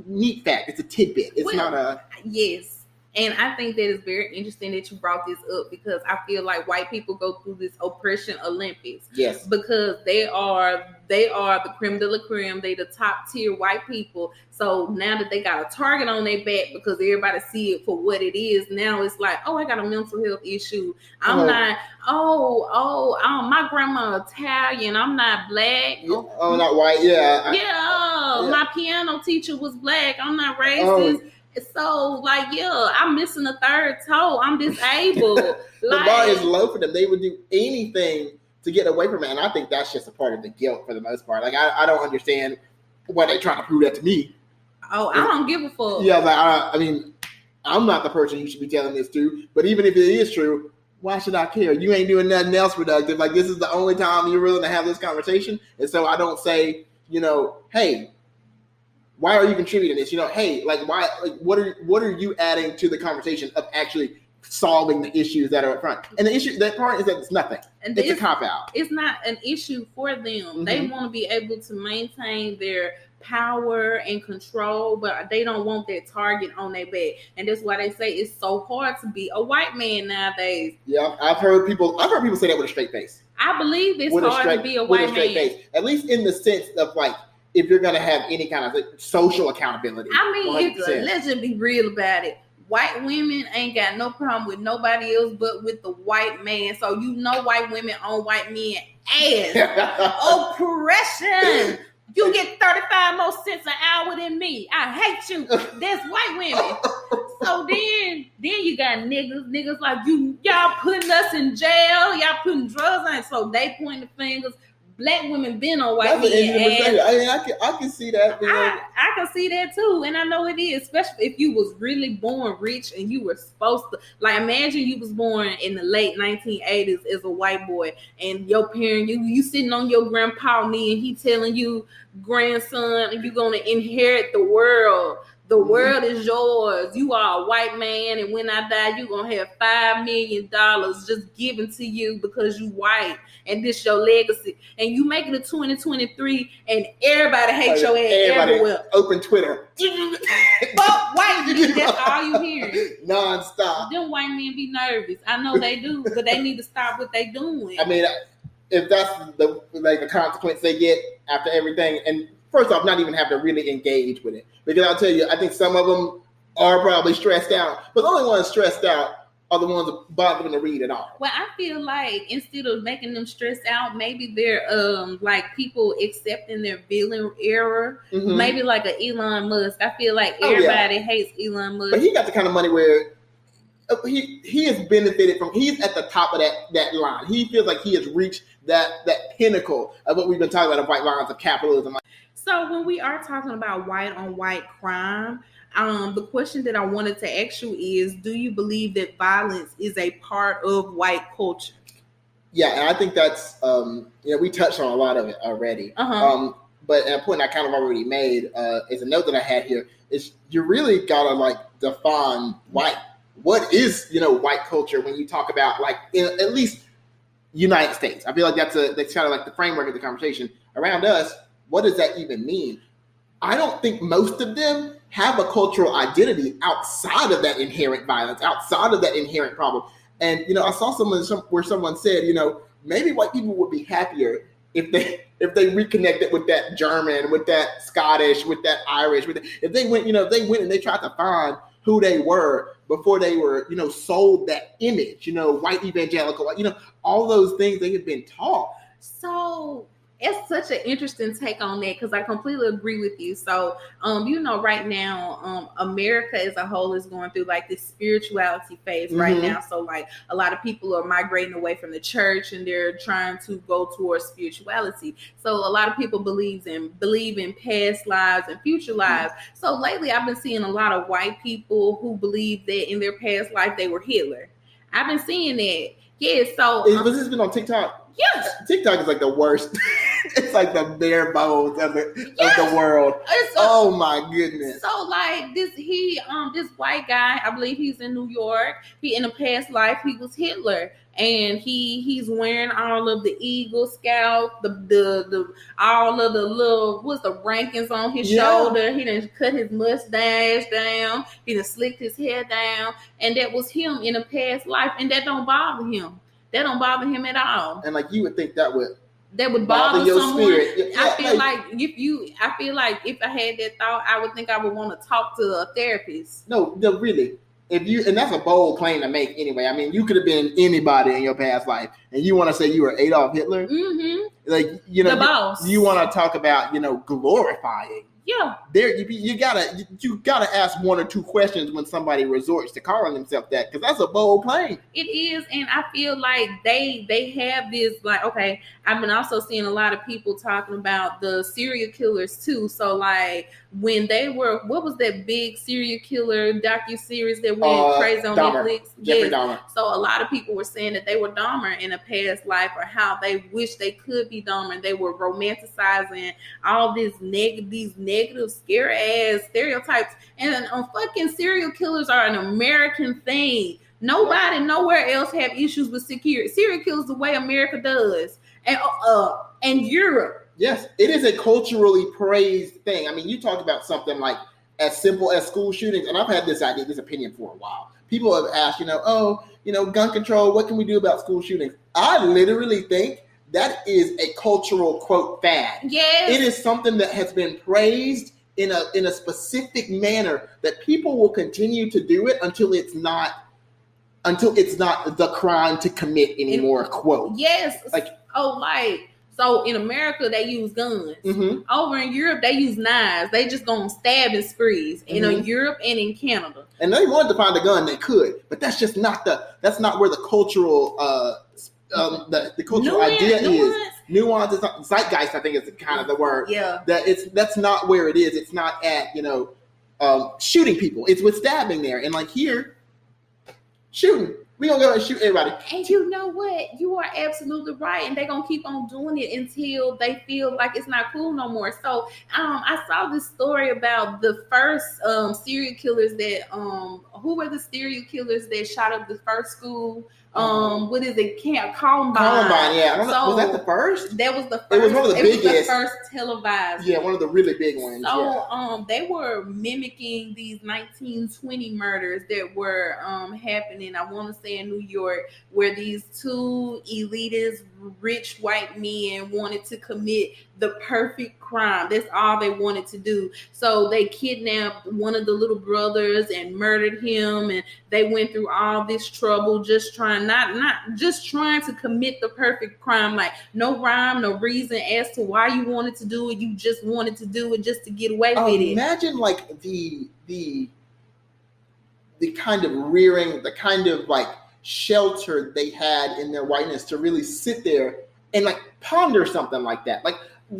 [SPEAKER 9] neat fact. It's a tidbit. It's not a
[SPEAKER 3] yes. And I think that it's very interesting that you brought this up because I feel like white people go through this oppression Olympics.
[SPEAKER 9] Yes.
[SPEAKER 3] Because they are the creme de la creme. They the top tier white people. So now that they got a target on their back because everybody see it for what it is, now it's like, oh, I got a mental health issue. I'm not. My grandma Italian. I'm not black.
[SPEAKER 9] Oh, not white. Yeah.
[SPEAKER 3] Yeah. My piano teacher was black. I'm not racist. So, I'm missing a third toe. I'm disabled.
[SPEAKER 9] The bar is low for them. They would do anything to get away from it. And I think that's just a part of the guilt for the most part. Like, I don't understand why they're trying to prove that to me.
[SPEAKER 3] Oh, I don't give a fuck.
[SPEAKER 9] Yeah, I mean, I'm not the person you should be telling this to. But even if it is true, why should I care? You ain't doing nothing else productive. Like, this is the only time you're willing to have this conversation. And so I don't say, hey, why are you contributing this? Hey, why? What are you adding to the conversation of actually solving the issues that are up front? And the issue, that part is that it's nothing. And it's a cop out.
[SPEAKER 3] It's not an issue for them. Mm-hmm. They want to be able to maintain their power and control, but they don't want that target on their back. And that's why they say it's so hard to be a white man nowadays.
[SPEAKER 9] Yeah, I've heard people say that with a straight face.
[SPEAKER 3] I believe it's hard to be a white man.
[SPEAKER 9] Face. At least in the sense of if you're going to have any kind of social accountability.
[SPEAKER 3] I mean, let's just be real about it. White women ain't got no problem with nobody else but with the white man. So white women on white men ass. Oppression. You get 35 more cents an hour than me. I hate you. That's white women. So then you got niggas like y'all putting us in jail. Y'all putting drugs on it. So they point the fingers. Black women been on white men.
[SPEAKER 9] I can see that.
[SPEAKER 3] I can see that too, and I know it is, especially if you was really born rich and you were supposed to. Imagine you was born in the late 1980s as a white boy, and your parent, you sitting on your grandpa knee, and he telling you, grandson, you're gonna inherit the world. The world is yours. You are a white man, and when I die, you're going to have $5 million just given to you because you white, and this your legacy. And you make it to 2023, and everybody hates your ass everywhere.
[SPEAKER 9] Open Twitter.
[SPEAKER 3] Fuck white men, that's all you hear.
[SPEAKER 9] Non-stop.
[SPEAKER 3] Them white men be nervous. I know they do, but they need to stop what they doing.
[SPEAKER 9] I mean, if that's the consequence they get after everything, and first off, not even have to really engage with it. Because I'll tell you, I think some of them are probably stressed out. But the only ones stressed out are the ones that bother them to read at all.
[SPEAKER 3] Well, I feel like instead of making them stressed out, maybe they're people accepting their villain error. Mm-hmm. Maybe like a Elon Musk. I feel like everybody hates Elon Musk.
[SPEAKER 9] But he got the kind of money where he has benefited from. He's at the top of that line. He feels like he has reached that pinnacle of what we've been talking about, of white lines of capitalism.
[SPEAKER 3] So when we are talking about white on white crime, the question that I wanted to ask you is, do you believe that violence is a part of white culture?
[SPEAKER 9] Yeah, and I think that's, we touched on a lot of it already.
[SPEAKER 3] Uh-huh.
[SPEAKER 9] But a point I kind of already made is a note that I had here is you really gotta define white. What is, white culture when you talk about at least United States? I feel like that's kind of the framework of the conversation. Around us, what does that even mean? I don't think most of them have a cultural identity outside of that inherent violence, outside of that inherent problem. And, I saw where someone said, maybe white people would be happier if they reconnected with that German, with that Scottish, with that Irish, if they went and they tried to find who they were before they were, sold that image, white evangelical, all those things they had been taught.
[SPEAKER 3] So it's such an interesting take on that because I completely agree with you. So, right now, America as a whole is going through this spirituality phase right now. So, a lot of people are migrating away from the church and they're trying to go towards spirituality. So, a lot of people believe in past lives and future lives. So, lately, I've been seeing a lot of white people who believe that in their past life they were Hitler. I've been seeing that. Yeah. So,
[SPEAKER 9] has this been on TikTok?
[SPEAKER 3] Yes.
[SPEAKER 9] TikTok is the worst. It's like the bare bones of the world. Oh my goodness.
[SPEAKER 3] So like this white guy, I believe he's in New York. He in a past life he was Hitler. And he's wearing all of the Eagle Scout, the all of the little the rankings on his shoulder. He done cut his mustache down. He done slicked his hair down, and that was him in a past life. And that don't bother him. That don't bother him at all.
[SPEAKER 9] And like you would think that would
[SPEAKER 3] bother your
[SPEAKER 9] someone. Spirit.
[SPEAKER 3] I feel like if I had that thought, I would think I would want to talk to a therapist.
[SPEAKER 9] No, really. And that's a bold claim to make anyway. I mean, you could have been anybody in your past life, and you want to say you were Adolf Hitler?
[SPEAKER 3] Mm-hmm.
[SPEAKER 9] Like, you know,
[SPEAKER 3] the boss.
[SPEAKER 9] You want to talk about, glorifying.
[SPEAKER 3] Yeah.
[SPEAKER 9] There, you gotta ask one or two questions when somebody resorts to calling themselves that, because that's a bold claim.
[SPEAKER 3] It is, and I feel like they have this like, okay, I've been also seeing a lot of people talking about the serial killers too. So like when they were, what was that big serial killer docuseries that went crazy on Netflix?
[SPEAKER 9] Jeffrey Dahmer.
[SPEAKER 3] So a lot of people were saying that they were Dahmer in a past life, or how they wish they could be Dahmer, and they were romanticizing all these negative, scare ass stereotypes. And fucking serial killers are an American thing. Nobody nowhere else have issues with security. Serial killers the way America does, and Europe.
[SPEAKER 9] Yes, it is a culturally praised thing. I mean, you talk about something like as simple as school shootings, and I've had this opinion for a while. People have asked, gun control. What can we do about school shootings? I literally think that is a cultural quote fad.
[SPEAKER 3] Yes,
[SPEAKER 9] it is something that has been praised in a specific manner that people will continue to do it until it's not the crime to commit anymore. Quote.
[SPEAKER 3] Yes. So in America they use guns.
[SPEAKER 9] Mm-hmm.
[SPEAKER 3] Over in Europe they use knives. They just go on stabbing sprees. Mm-hmm. In Europe and in Canada.
[SPEAKER 9] And they wanted to find a gun they could, but that's just not where the cultural the cultural idea is. Nuance is not, zeitgeist, I think is kind of the word.
[SPEAKER 3] Yeah.
[SPEAKER 9] That's not where it is. It's not at, shooting people. It's with stabbing there. And like here, shooting. We gonna go and shoot everybody.
[SPEAKER 3] And you know what? You are absolutely right. And they're gonna keep on doing it until they feel like it's not cool no more. So I saw this story about the first serial killers that who were the serial killers that shot up the first school? What is it? Columbine.
[SPEAKER 9] Columbine, yeah. Was that the first?
[SPEAKER 3] That was the first.
[SPEAKER 9] It was one of the biggest.
[SPEAKER 3] Was the first televised.
[SPEAKER 9] Yeah, one of the really big ones.
[SPEAKER 3] So, they were mimicking these 1920 murders that were happening. I want to say in New York, where these two elitist, rich white men wanted to commit the perfect crime. That's all they wanted to do. So they kidnapped one of the little brothers and murdered him, and they went through all this trouble just trying to commit the perfect crime. Like no rhyme, no reason as to why you wanted to do it. You just wanted to do it just to get away with it.
[SPEAKER 9] Imagine like the kind of rearing, the kind of like shelter they had in their whiteness to really sit there and like ponder something like that. Like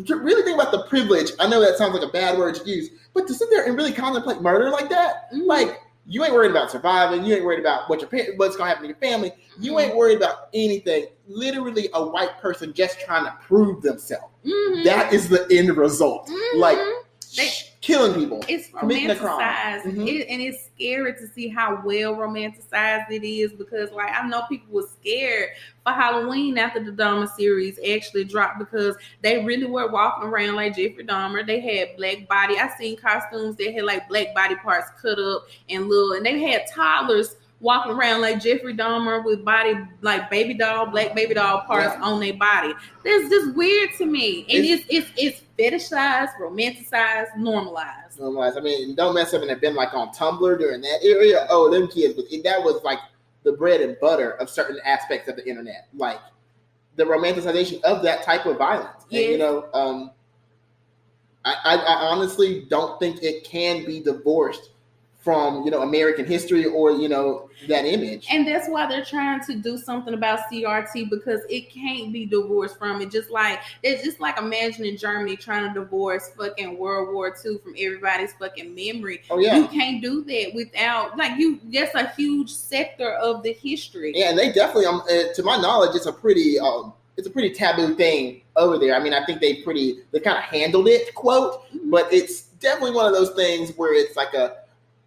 [SPEAKER 9] to really think about the privilege. I know that sounds like a bad word to use, but to sit there and really contemplate murder like that,
[SPEAKER 3] mm-hmm.
[SPEAKER 9] like you ain't worried about surviving. You ain't worried about what's going to happen to your family. You ain't worried about anything. Literally a white person just trying to prove themselves.
[SPEAKER 3] Mm-hmm.
[SPEAKER 9] That is the end result.
[SPEAKER 3] Mm-hmm.
[SPEAKER 9] Like killing people.
[SPEAKER 3] It's romanticized. Mm-hmm. And it's scary to see how well romanticized it is, because like I know people were scared for Halloween after the Dahmer series actually dropped, because they really were walking around like Jeffrey Dahmer. They had black body. I seen costumes that had like black body parts cut up and they had toddlers walking around like Jeffrey Dahmer with body like black baby doll parts on their body. That's just weird to me. And it's fetishized, romanticized, normalized.
[SPEAKER 9] I mean, don't mess up and have been like on Tumblr during that area. Oh, them kids, that was like the bread and butter of certain aspects of the internet, like the romanticization of that type of violence.
[SPEAKER 3] Yes.
[SPEAKER 9] And I honestly don't think it can be divorced from American history or that image.
[SPEAKER 3] And that's why they're trying to do something about CRT, because it can't be divorced from it. It's just like imagining Germany trying to divorce fucking World War II from everybody's fucking memory.
[SPEAKER 9] Oh yeah,
[SPEAKER 3] you can't do that without that's a huge sector of the history.
[SPEAKER 9] Yeah, and they definitely, to my knowledge, it's a pretty it's a pretty taboo thing over there. I mean, I think they kind of handled it, quote, but it's definitely one of those things where it's like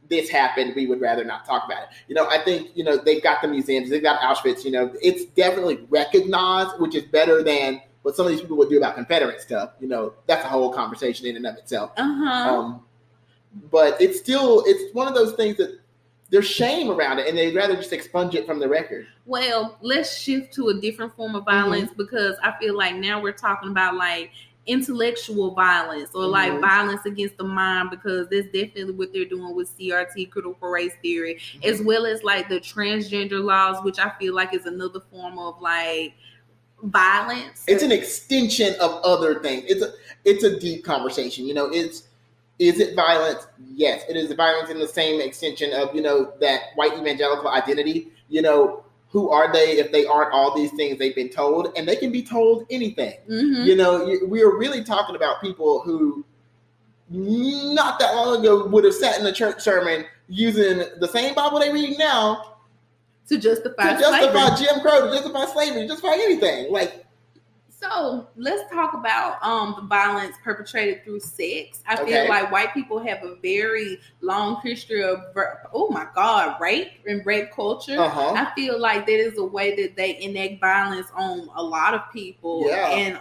[SPEAKER 9] this happened, we would rather not talk about it. I think, they've got the museums, they've got Auschwitz, it's definitely recognized, which is better than what some of these people would do about Confederate stuff. That's a whole conversation in and of itself. But it's one of those things that there's shame around it, and they'd rather just expunge it from the record.
[SPEAKER 3] Well, let's shift to a different form of violence because I feel like now we're talking about like intellectual violence or like violence against the mind, because that's definitely what they're doing with CRT, critical race theory, as well as like the transgender laws, which I feel like is another form of like violence.
[SPEAKER 9] It's an extension of other things. It's a deep conversation. Is it violence? Yes, it is violence in the same extension of, that white evangelical identity. Who are they if they aren't all these things they've been told? And they can be told anything. We are really talking about people who not that long ago would have sat in a church sermon using the same Bible they read now
[SPEAKER 3] to justify
[SPEAKER 9] Jim Crow, to justify slavery, to justify anything.
[SPEAKER 3] So let's talk about the violence perpetrated through sex. I feel like white people have a very long history of, rape culture. I feel like that is a way that they enact violence on a lot of people.
[SPEAKER 9] Yeah.
[SPEAKER 3] And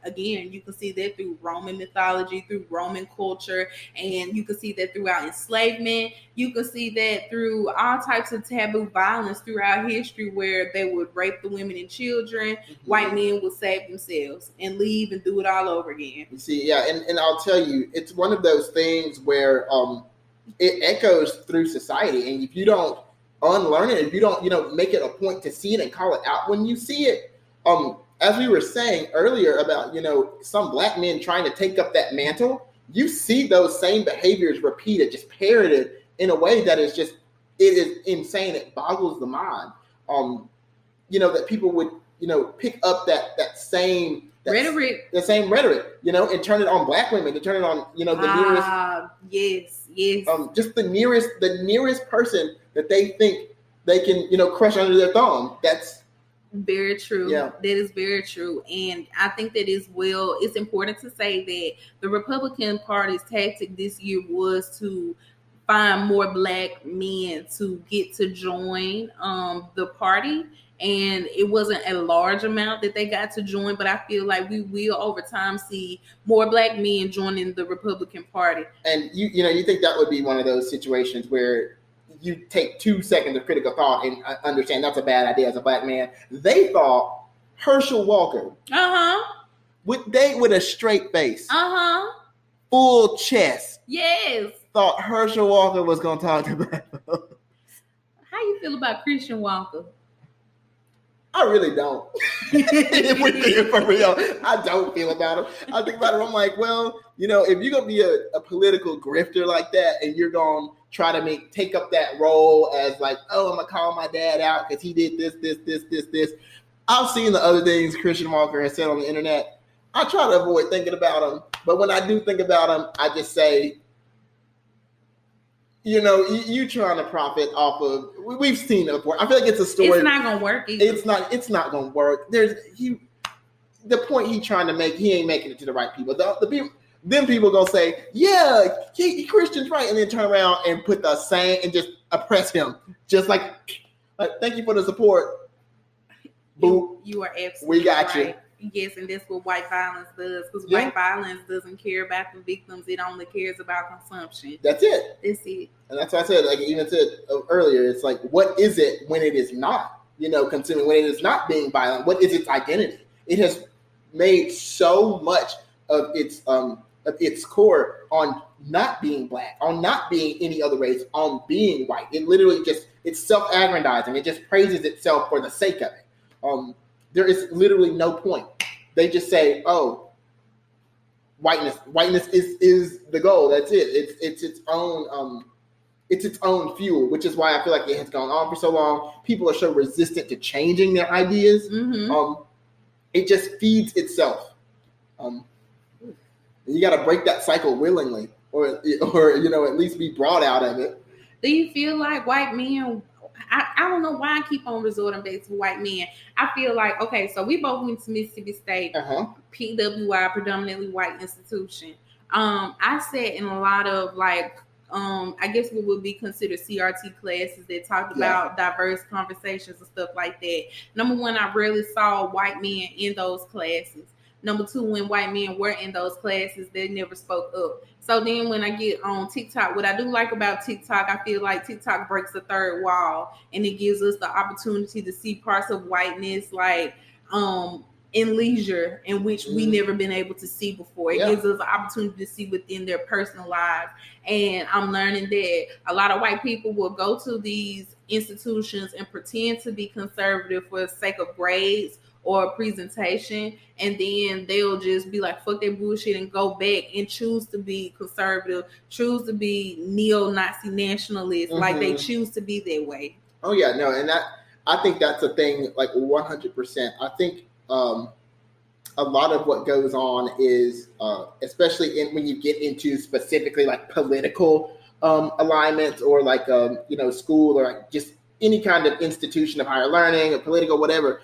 [SPEAKER 3] again, you can see that through Roman mythology, through Roman culture, and you can see that throughout enslavement. You can see that through all types of taboo violence throughout history where they would rape the women and children. White men would save themselves and leave and do it all over again.
[SPEAKER 9] You see, yeah, and I'll tell you, it's one of those things where it echoes through society, and if you don't unlearn it, if you don't, make it a point to see it and call it out when you see it, as we were saying earlier about, some black men trying to take up that mantle, you see those same behaviors repeated, just parroted in a way that is just, it is insane. It boggles the mind. That people would, pick up that same
[SPEAKER 3] rhetoric,
[SPEAKER 9] and turn it on black women, to turn it on, the nearest,
[SPEAKER 3] yes,
[SPEAKER 9] just the nearest person that they think they can, crush under their thumb. That's
[SPEAKER 3] very true.
[SPEAKER 9] Yeah.
[SPEAKER 3] That is very true. And I think that it's important to say that the Republican Party's tactic this year was to find more black men to get to join the party. And it wasn't a large amount that they got to join, but I feel like we will over time see more black men joining the Republican Party.
[SPEAKER 9] And you think that would be one of those situations where you take 2 seconds of critical thought and understand that's a bad idea as a black man. They thought Herschel Walker with a straight face, full chest, thought Herschel Walker was going to talk to black folks.
[SPEAKER 3] How you feel about Christian Walker?
[SPEAKER 9] I really don't. If we're being for real, I don't feel about him. I think about it, I'm like, well, if you're going to be a political grifter like that and you're going to try to take up that role as like, oh, I'm going to call my dad out because he did this. I've seen the other things Christian Walker has said on the internet. I try to avoid thinking about him. But when I do think about him, I just say, you trying to profit off of. We've seen it before. I feel like it's a story.
[SPEAKER 3] It's not gonna work either.
[SPEAKER 9] It's not gonna work. The point he's trying to make, he ain't making it to the right people. The people, then people gonna say, yeah, he Christian's right, and then turn around and put the same and just oppress him, just like thank you for the support. Boop.
[SPEAKER 3] You are absolutely
[SPEAKER 9] we got
[SPEAKER 3] right.
[SPEAKER 9] you.
[SPEAKER 3] Yes, and that's what white violence does. Because white violence doesn't care about the victims; it only cares about consumption.
[SPEAKER 9] That's it.
[SPEAKER 3] That's it.
[SPEAKER 9] And that's why I said, like even said earlier, it's like, what is it when it is not, consuming, when it is not being violent? What is its identity? It has made so much of its core on not being black, on not being any other race, on being white. It literally it's self-aggrandizing. It just praises itself for the sake of it. There is literally no point. They just say, oh, whiteness is the goal. That's it. It's its own fuel, which is why I feel like it has gone on for so long. People are so resistant to changing their ideas. It just feeds itself. You got to break that cycle willingly, or at least be brought out of it.
[SPEAKER 3] Do you feel like white men I don't know why I keep on resorting back to white men. I feel like, okay, so we both went to Mississippi State, PWI, predominantly white institution. I sat in a lot of like, I guess what would be considered CRT classes that talked about diverse conversations and stuff like that. Number one, I rarely saw white men in those classes. Number two, when white men were in those classes, they never spoke up. So then when I get on TikTok, what I do like about TikTok, I feel like TikTok breaks the third wall and it gives us the opportunity to see parts of whiteness like in leisure in which we never been able to see before. It gives us the opportunity to see within their personal lives. And I'm learning that a lot of white people will go to these institutions and pretend to be conservative for the sake of grades or a presentation, and then they'll just be like, fuck that bullshit and go back and choose to be conservative, choose to be neo-Nazi nationalist, like they choose to be that way.
[SPEAKER 9] Oh yeah, no, and I think that's a thing, like 100%. I think a lot of what goes on is, especially when you get into specifically like political alignments or like school or like just any kind of institution of higher learning or political whatever.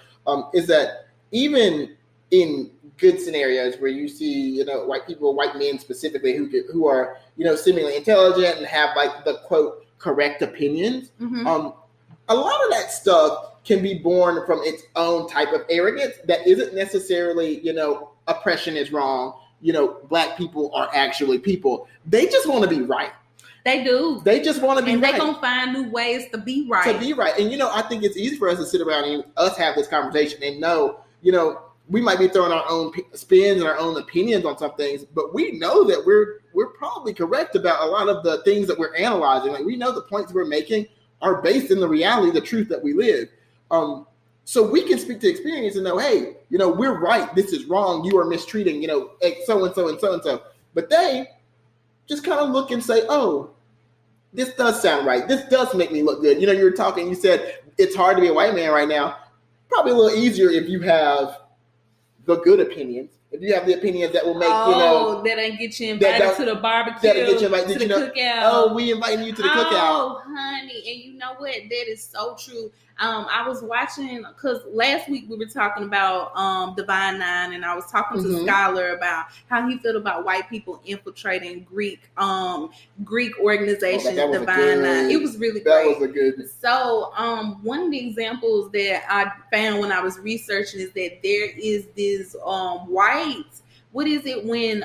[SPEAKER 9] Is that even in good scenarios where you see, white people, white men specifically, who are, seemingly intelligent and have like the quote correct opinions, a lot of that stuff can be born from its own type of arrogance that isn't necessarily, oppression is wrong. Black people are actually people. They just want to be right.
[SPEAKER 3] They do.
[SPEAKER 9] They just want to be right.
[SPEAKER 3] And they're going to find new ways to be right.
[SPEAKER 9] To be right. And, I think it's easy for us to sit around and us have this conversation and know, we might be throwing our own spins and our own opinions on some things, but we know that we're probably correct about a lot of the things that we're analyzing. Like, we know the points we're making are based in the reality, the truth that we live. So we can speak to experience and know, hey, we're right. This is wrong. You are mistreating, so-and-so and so-and-so. But they just kind of look and say, oh, this does sound right. This does make me look good. You were talking, you said it's hard to be a white man right now. Probably a little easier if you have the good opinions. If you have the opinions that will make,
[SPEAKER 3] that'll get you invited to the barbecue, that'll get you invited to the cookout.
[SPEAKER 9] Oh, we inviting you to the cookout.
[SPEAKER 3] Oh, honey. And you know what? That is so true. I was watching, because last week we were talking about Divine Nine, and I was talking to Skylar about how he felt about white people infiltrating Greek organizations, Divine Nine. It was really great.
[SPEAKER 9] That was a good.
[SPEAKER 3] So one of the examples that I found when I was researching is that there is this white. What is it when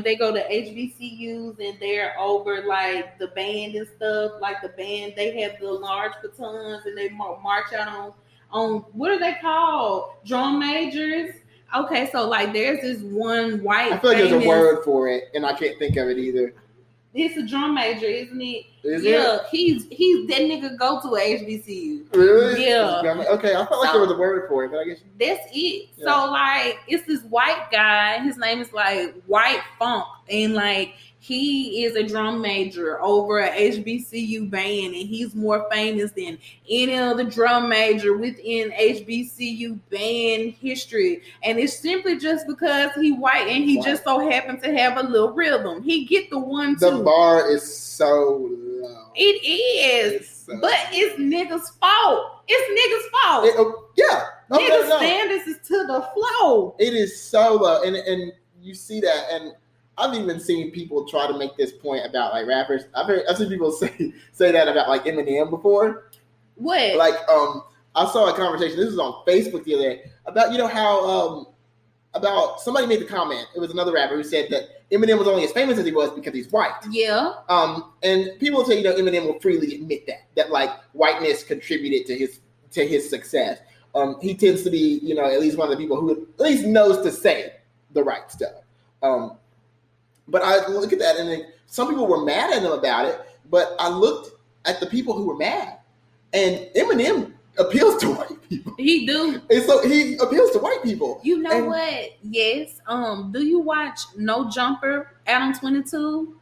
[SPEAKER 3] they go to HBCUs and they're over like the band and stuff, like the band, they have the large batons and they march out on what are they called? Drum majors. Okay, so like there's this one white.
[SPEAKER 9] I feel like there's a word for it and I can't think of it either.
[SPEAKER 3] It's a drum major, isn't it?
[SPEAKER 9] Is it?
[SPEAKER 3] He's that nigga go to a HBCU.
[SPEAKER 9] Really?
[SPEAKER 3] Yeah.
[SPEAKER 9] Okay, I felt like there was a word for it, but I guess
[SPEAKER 3] that's it.
[SPEAKER 9] Yeah.
[SPEAKER 3] So like, it's this white guy. His name is like White Funk, and like he is a drum major over a HBCU band, and he's more famous than any other drum major within HBCU band history. And it's simply just because he white and he just so happens to have a little rhythm. He get the 1-2.
[SPEAKER 9] The bar is so low.
[SPEAKER 3] It is, but it's niggas' fault. It's niggas' fault. Niggas' standards is to the flow.
[SPEAKER 9] It is so low, and you see that, and I've even seen people try to make this point about like rappers. I've seen people say that about like Eminem before.
[SPEAKER 3] What?
[SPEAKER 9] Like I saw a conversation. This was on Facebook the other day about how about somebody made the comment. It was another rapper who said that Eminem was only as famous as he was because he's white.
[SPEAKER 3] Yeah.
[SPEAKER 9] And people will say Eminem will freely admit that like whiteness contributed to his success. He tends to be at least one of the people who at least knows to say the right stuff. But I look at that and then some people were mad at him about it, but I looked at the people who were mad, and Eminem appeals to white people.
[SPEAKER 3] He do.
[SPEAKER 9] And so he appeals to white people.
[SPEAKER 3] You know what? Yes. Do you watch No Jumper, Adam 22?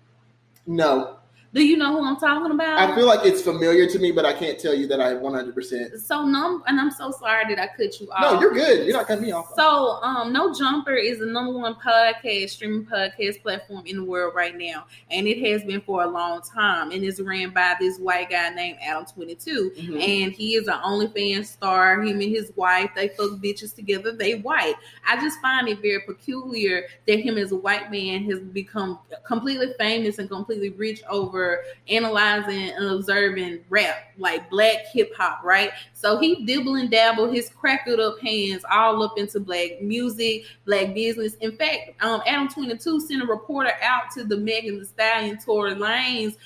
[SPEAKER 9] No.
[SPEAKER 3] Do you know who I'm talking about?
[SPEAKER 9] I feel like it's familiar to me, but I can't tell you that I 100%.
[SPEAKER 3] So and I'm so sorry that I cut you off.
[SPEAKER 9] No, you're good. You're not cutting me off.
[SPEAKER 3] So, No Jumper is the #1 streaming podcast platform in the world right now, and it has been for a long time. And it's ran by this white guy named Adam22, and he is an OnlyFans star. Him and his wife, they fuck bitches together. They white. I just find it very peculiar that him as a white man has become completely famous and completely rich over analyzing and observing rap, like black hip hop, right? So he dibble and dabble his cracked up hands all up into black music, black business. In fact, Adam22 sent a reporter out to the Megan Thee Stallion, Tory Lanez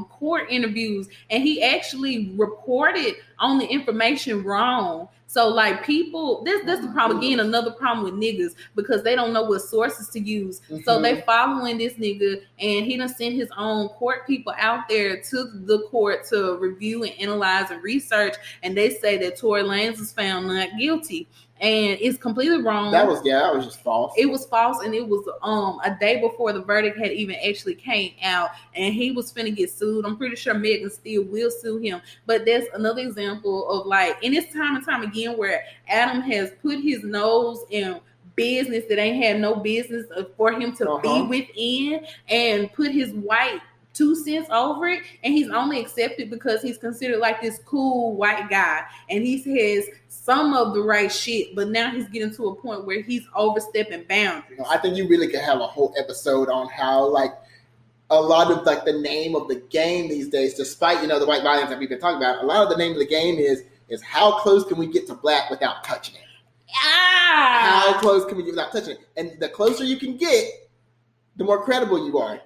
[SPEAKER 3] court interviews, and he actually reported on the information wrong. So like people, that's the problem. Again, another problem with niggas, because they don't know what sources to use. So they following this nigga, and he done sent his own court people out there to the court to review and analyze and research. And they say that Tory Lanez was found not guilty. And it's completely wrong.
[SPEAKER 9] That was just false.
[SPEAKER 3] It was false, and it was a day before the verdict had even actually came out, and he was finna get sued. I'm pretty sure Megan still will sue him. But that's another example of like, and it's time and time again where Adam has put his nose in business that ain't had no business for him to be within, and put his white 2 cents over it, and he's only accepted because he's considered like this cool white guy, and he has some of the right shit, but now he's getting to a point where he's overstepping boundaries.
[SPEAKER 9] I think you really could have a whole episode on how like a lot of like the name of the game these days, despite the white violence that we've been talking about, a lot of the name of the game is how close can we get to black without touching it? How close can we get without touching it? And the closer you can get, the more credible you are.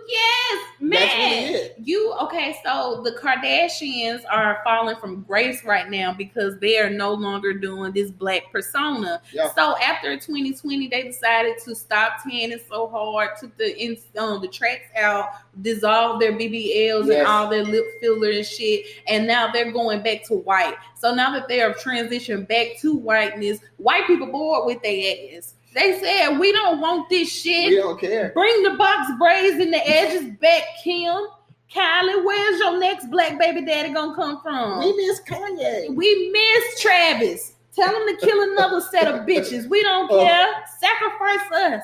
[SPEAKER 3] Yes, man.
[SPEAKER 9] That's really it.
[SPEAKER 3] Okay, so the Kardashians are falling from grace right now because they are no longer doing this black persona. Yeah. So after 2020, they decided to stop tanning so hard, took the tracks out, dissolved their BBLs and all their lip filler and shit, and now they're going back to white. So now that they are transitioned back to whiteness, white people bored with their ass. They said, we don't want this shit.
[SPEAKER 9] We don't care.
[SPEAKER 3] Bring the box braids and the edges back, Kim. Kylie, where's your next black baby daddy gonna come from?
[SPEAKER 9] We miss Kanye.
[SPEAKER 3] We miss Travis. Tell him to kill another set of bitches. We don't care. Sacrifice us.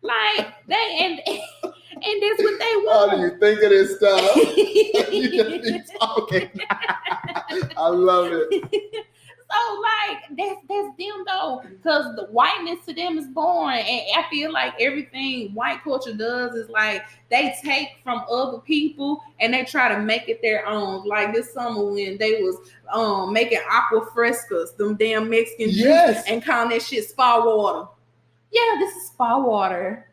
[SPEAKER 3] Like, and that's what they want.
[SPEAKER 9] How do you think of this stuff? You just be talking. I love it.
[SPEAKER 3] So like that's them though, because the whiteness to them is boring, and I feel like everything white culture does is like they take from other people and they try to make it their own. Like this summer when they was making aqua frescas, them damn Mexican juice, and calling that shit spa water. Yeah, this is spa water.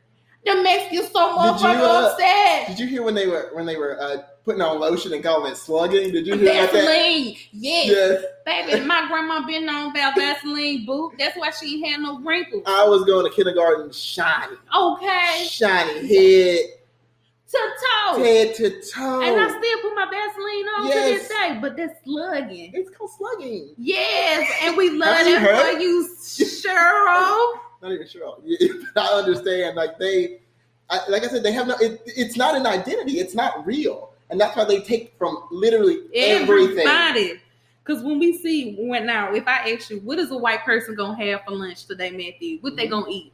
[SPEAKER 3] The Mexicans so motherfucking upset.
[SPEAKER 9] Did you hear when they were putting on lotion and calling it slugging? Did you hear
[SPEAKER 3] Vaseline? Yes. Baby, my grandma been on about Vaseline, boo. That's why she ain't had no wrinkles.
[SPEAKER 9] I was going to kindergarten shiny.
[SPEAKER 3] Okay.
[SPEAKER 9] Shiny head
[SPEAKER 3] to toe.
[SPEAKER 9] Head to toe.
[SPEAKER 3] And I still put my Vaseline on to this day, but that's slugging.
[SPEAKER 9] It's called slugging.
[SPEAKER 3] Yes, and we love that for you, Cheryl.
[SPEAKER 9] Not even sure. I understand. Like I said, they have no. It's not an identity. It's not real, and that's why they take from literally everything.
[SPEAKER 3] Everybody. Because when we see now, if I ask you, what is a white person gonna have for lunch today, Matthew? What they gonna eat?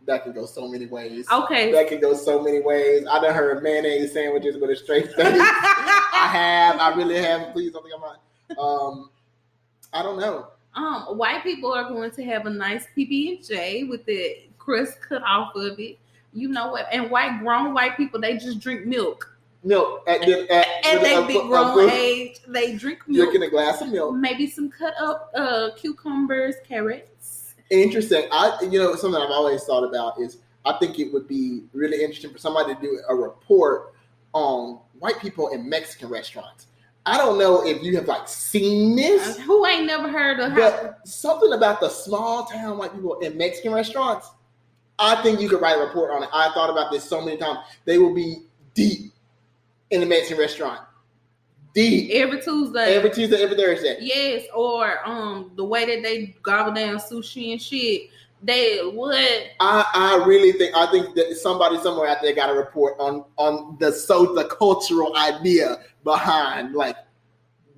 [SPEAKER 9] That can go so many ways.
[SPEAKER 3] Okay.
[SPEAKER 9] That can go so many ways. I done heard mayonnaise sandwiches with a straight face. I really have. Please don't think I'm lying. I don't know.
[SPEAKER 3] White people are going to have a nice PB&J with the crust cut off of it. You know what? And grown white people, they just drink milk.
[SPEAKER 9] At
[SPEAKER 3] they big grown age, they drink milk.
[SPEAKER 9] Drinking a glass of milk.
[SPEAKER 3] Maybe some cut up cucumbers, carrots.
[SPEAKER 9] Interesting. Something I've always thought about is I think it would be really interesting for somebody to do a report on white people in Mexican restaurants. I don't know if you have seen this.
[SPEAKER 3] Who ain't never heard of
[SPEAKER 9] but something about the small town white people in Mexican restaurants. I think you could write a report on it. I thought about this so many times. They will be deep in the Mexican restaurant. Deep.
[SPEAKER 3] Every Tuesday,
[SPEAKER 9] every Thursday.
[SPEAKER 3] Yes, or the way that they gobble down sushi and shit. They would.
[SPEAKER 9] I really think that somebody somewhere out there got a report on the cultural idea behind like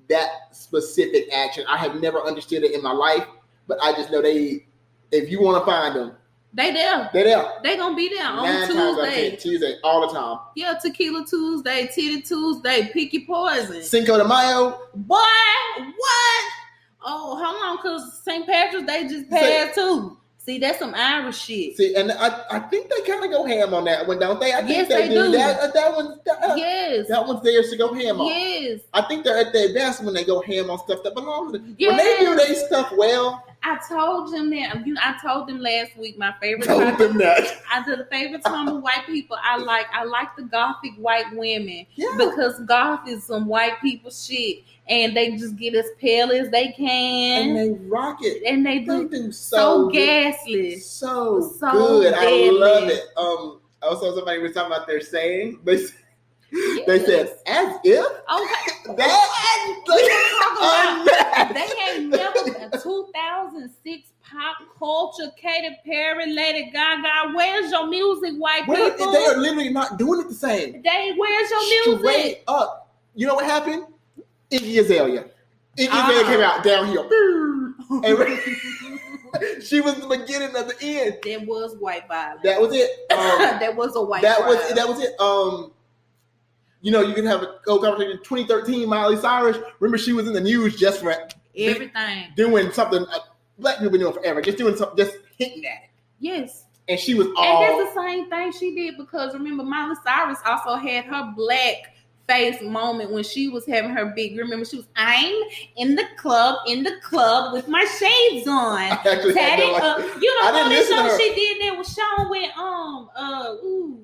[SPEAKER 9] that specific action. I have never understood it in my life, but I just know if you want to find them,
[SPEAKER 3] they there. They gonna be there on
[SPEAKER 9] 9 times out of 10, Tuesday all the time.
[SPEAKER 3] Yeah, Tequila Tuesday, Titty Tuesday, Pick Your Poison,
[SPEAKER 9] Cinco de Mayo.
[SPEAKER 3] Boy, what? Oh, hold on, cause St. Patrick's Day just passed too. See, that's some Irish shit.
[SPEAKER 9] See, and I think they kind of go ham on that one, don't they? I think
[SPEAKER 3] yes, they do.
[SPEAKER 9] Yes. That one's theirs to go ham on.
[SPEAKER 3] Yes.
[SPEAKER 9] I think they're at their best when they go ham on stuff that belongs to them. Yes. When they do their stuff well.
[SPEAKER 3] I told them that. I told them last week my favorite
[SPEAKER 9] told them that.
[SPEAKER 3] The favorite time of white people I like the gothic white women. Yeah. Because goth is some white people shit. And they just get as pale as they can.
[SPEAKER 9] And they rock it.
[SPEAKER 3] And they do so ghastly.
[SPEAKER 9] So good. Deadly. I love it. Also, somebody was talking about their saying. They said, as if.
[SPEAKER 3] Okay. They ain't never 2006 pop culture, Katy Perry, Lady Gaga. Where's your music, white people?
[SPEAKER 9] They are literally not doing it the same.
[SPEAKER 3] Where's your music?
[SPEAKER 9] Straight up. You know what happened? Iggy Azalea. Iggy Azalea came out downhill. And she was the beginning of the end.
[SPEAKER 3] That was white violence.
[SPEAKER 9] That was it.
[SPEAKER 3] That was a white violence.
[SPEAKER 9] That was it. You know, you can have a conversation in 2013, Miley Cyrus. Remember, she was in the news just for
[SPEAKER 3] everything.
[SPEAKER 9] Doing something black people been doing forever. Just doing something, just hitting at it.
[SPEAKER 3] Yes.
[SPEAKER 9] And she was
[SPEAKER 3] And that's the same thing she did because remember, Miley Cyrus also had her black face moment when she was having her big. Remember, she was I'm in the club with my shades on.
[SPEAKER 9] I actually
[SPEAKER 3] tatted up. You know what this song she did that was shown with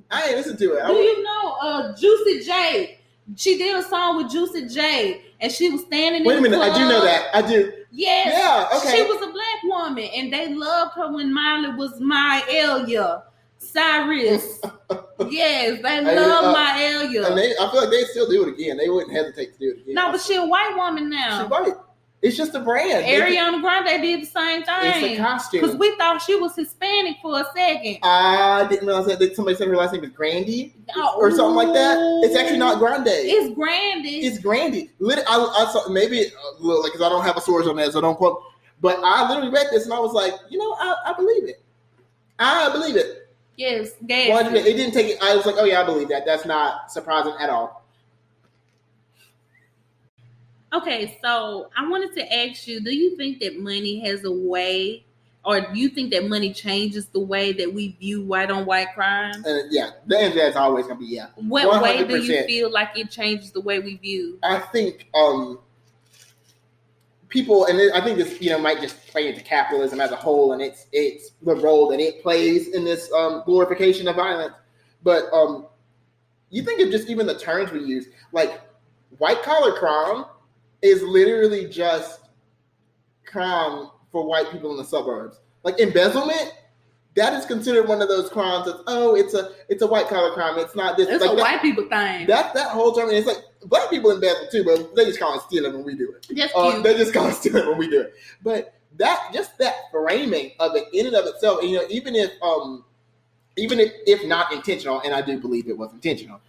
[SPEAKER 9] I ain't listened to it.
[SPEAKER 3] Do you know Juicy J? She did a song with Juicy J, and she was standing.
[SPEAKER 9] Wait
[SPEAKER 3] in
[SPEAKER 9] a minute,
[SPEAKER 3] the club.
[SPEAKER 9] I do know that. I do.
[SPEAKER 3] Yes.
[SPEAKER 9] Yeah. Okay.
[SPEAKER 3] She was a black woman, and they loved her when Miley was Myles Cyrus. Yes, they love Myles.
[SPEAKER 9] And I feel like they still do it again. They wouldn't hesitate to do it again.
[SPEAKER 3] No, but she a white woman now.
[SPEAKER 9] She's white. It's just a brand.
[SPEAKER 3] Ariana Grande did the same thing.
[SPEAKER 9] It's a costume.
[SPEAKER 3] Because we thought she was Hispanic for a second.
[SPEAKER 9] I didn't realize that somebody said her last name is Grandy or something like that. It's actually not Grande.
[SPEAKER 3] It's Grandy.
[SPEAKER 9] It's Grandy. I saw maybe because I don't have a source on that, so don't quote. But I literally read this and I was like, I believe it. I believe it.
[SPEAKER 3] Yes,
[SPEAKER 9] it didn't take it. I was like, oh yeah, I believe that. That's not surprising at all.
[SPEAKER 3] Okay, so I wanted to ask you, do you think that money has a way, or do you think that money changes the way that we view white on white crime?
[SPEAKER 9] Yeah, the answer is always going to be yeah.
[SPEAKER 3] What 100%. Way do you feel like it changes the way we view?
[SPEAKER 9] I think people, and I think this might just play into capitalism as a whole, and it's the role that it plays in this glorification of violence. But you think of just even the terms we use, like white collar crime is literally just crime for white people in the suburbs. Like embezzlement, that is considered one of those crimes that's it's a white collar crime. It's not this.
[SPEAKER 3] It's like a white people thing.
[SPEAKER 9] That whole term, it's like black people embezzle too, but they just call it stealing when we do it. They just call it stealing when we do it. But that framing of it in and of itself, even if not intentional, and I do believe it was intentional,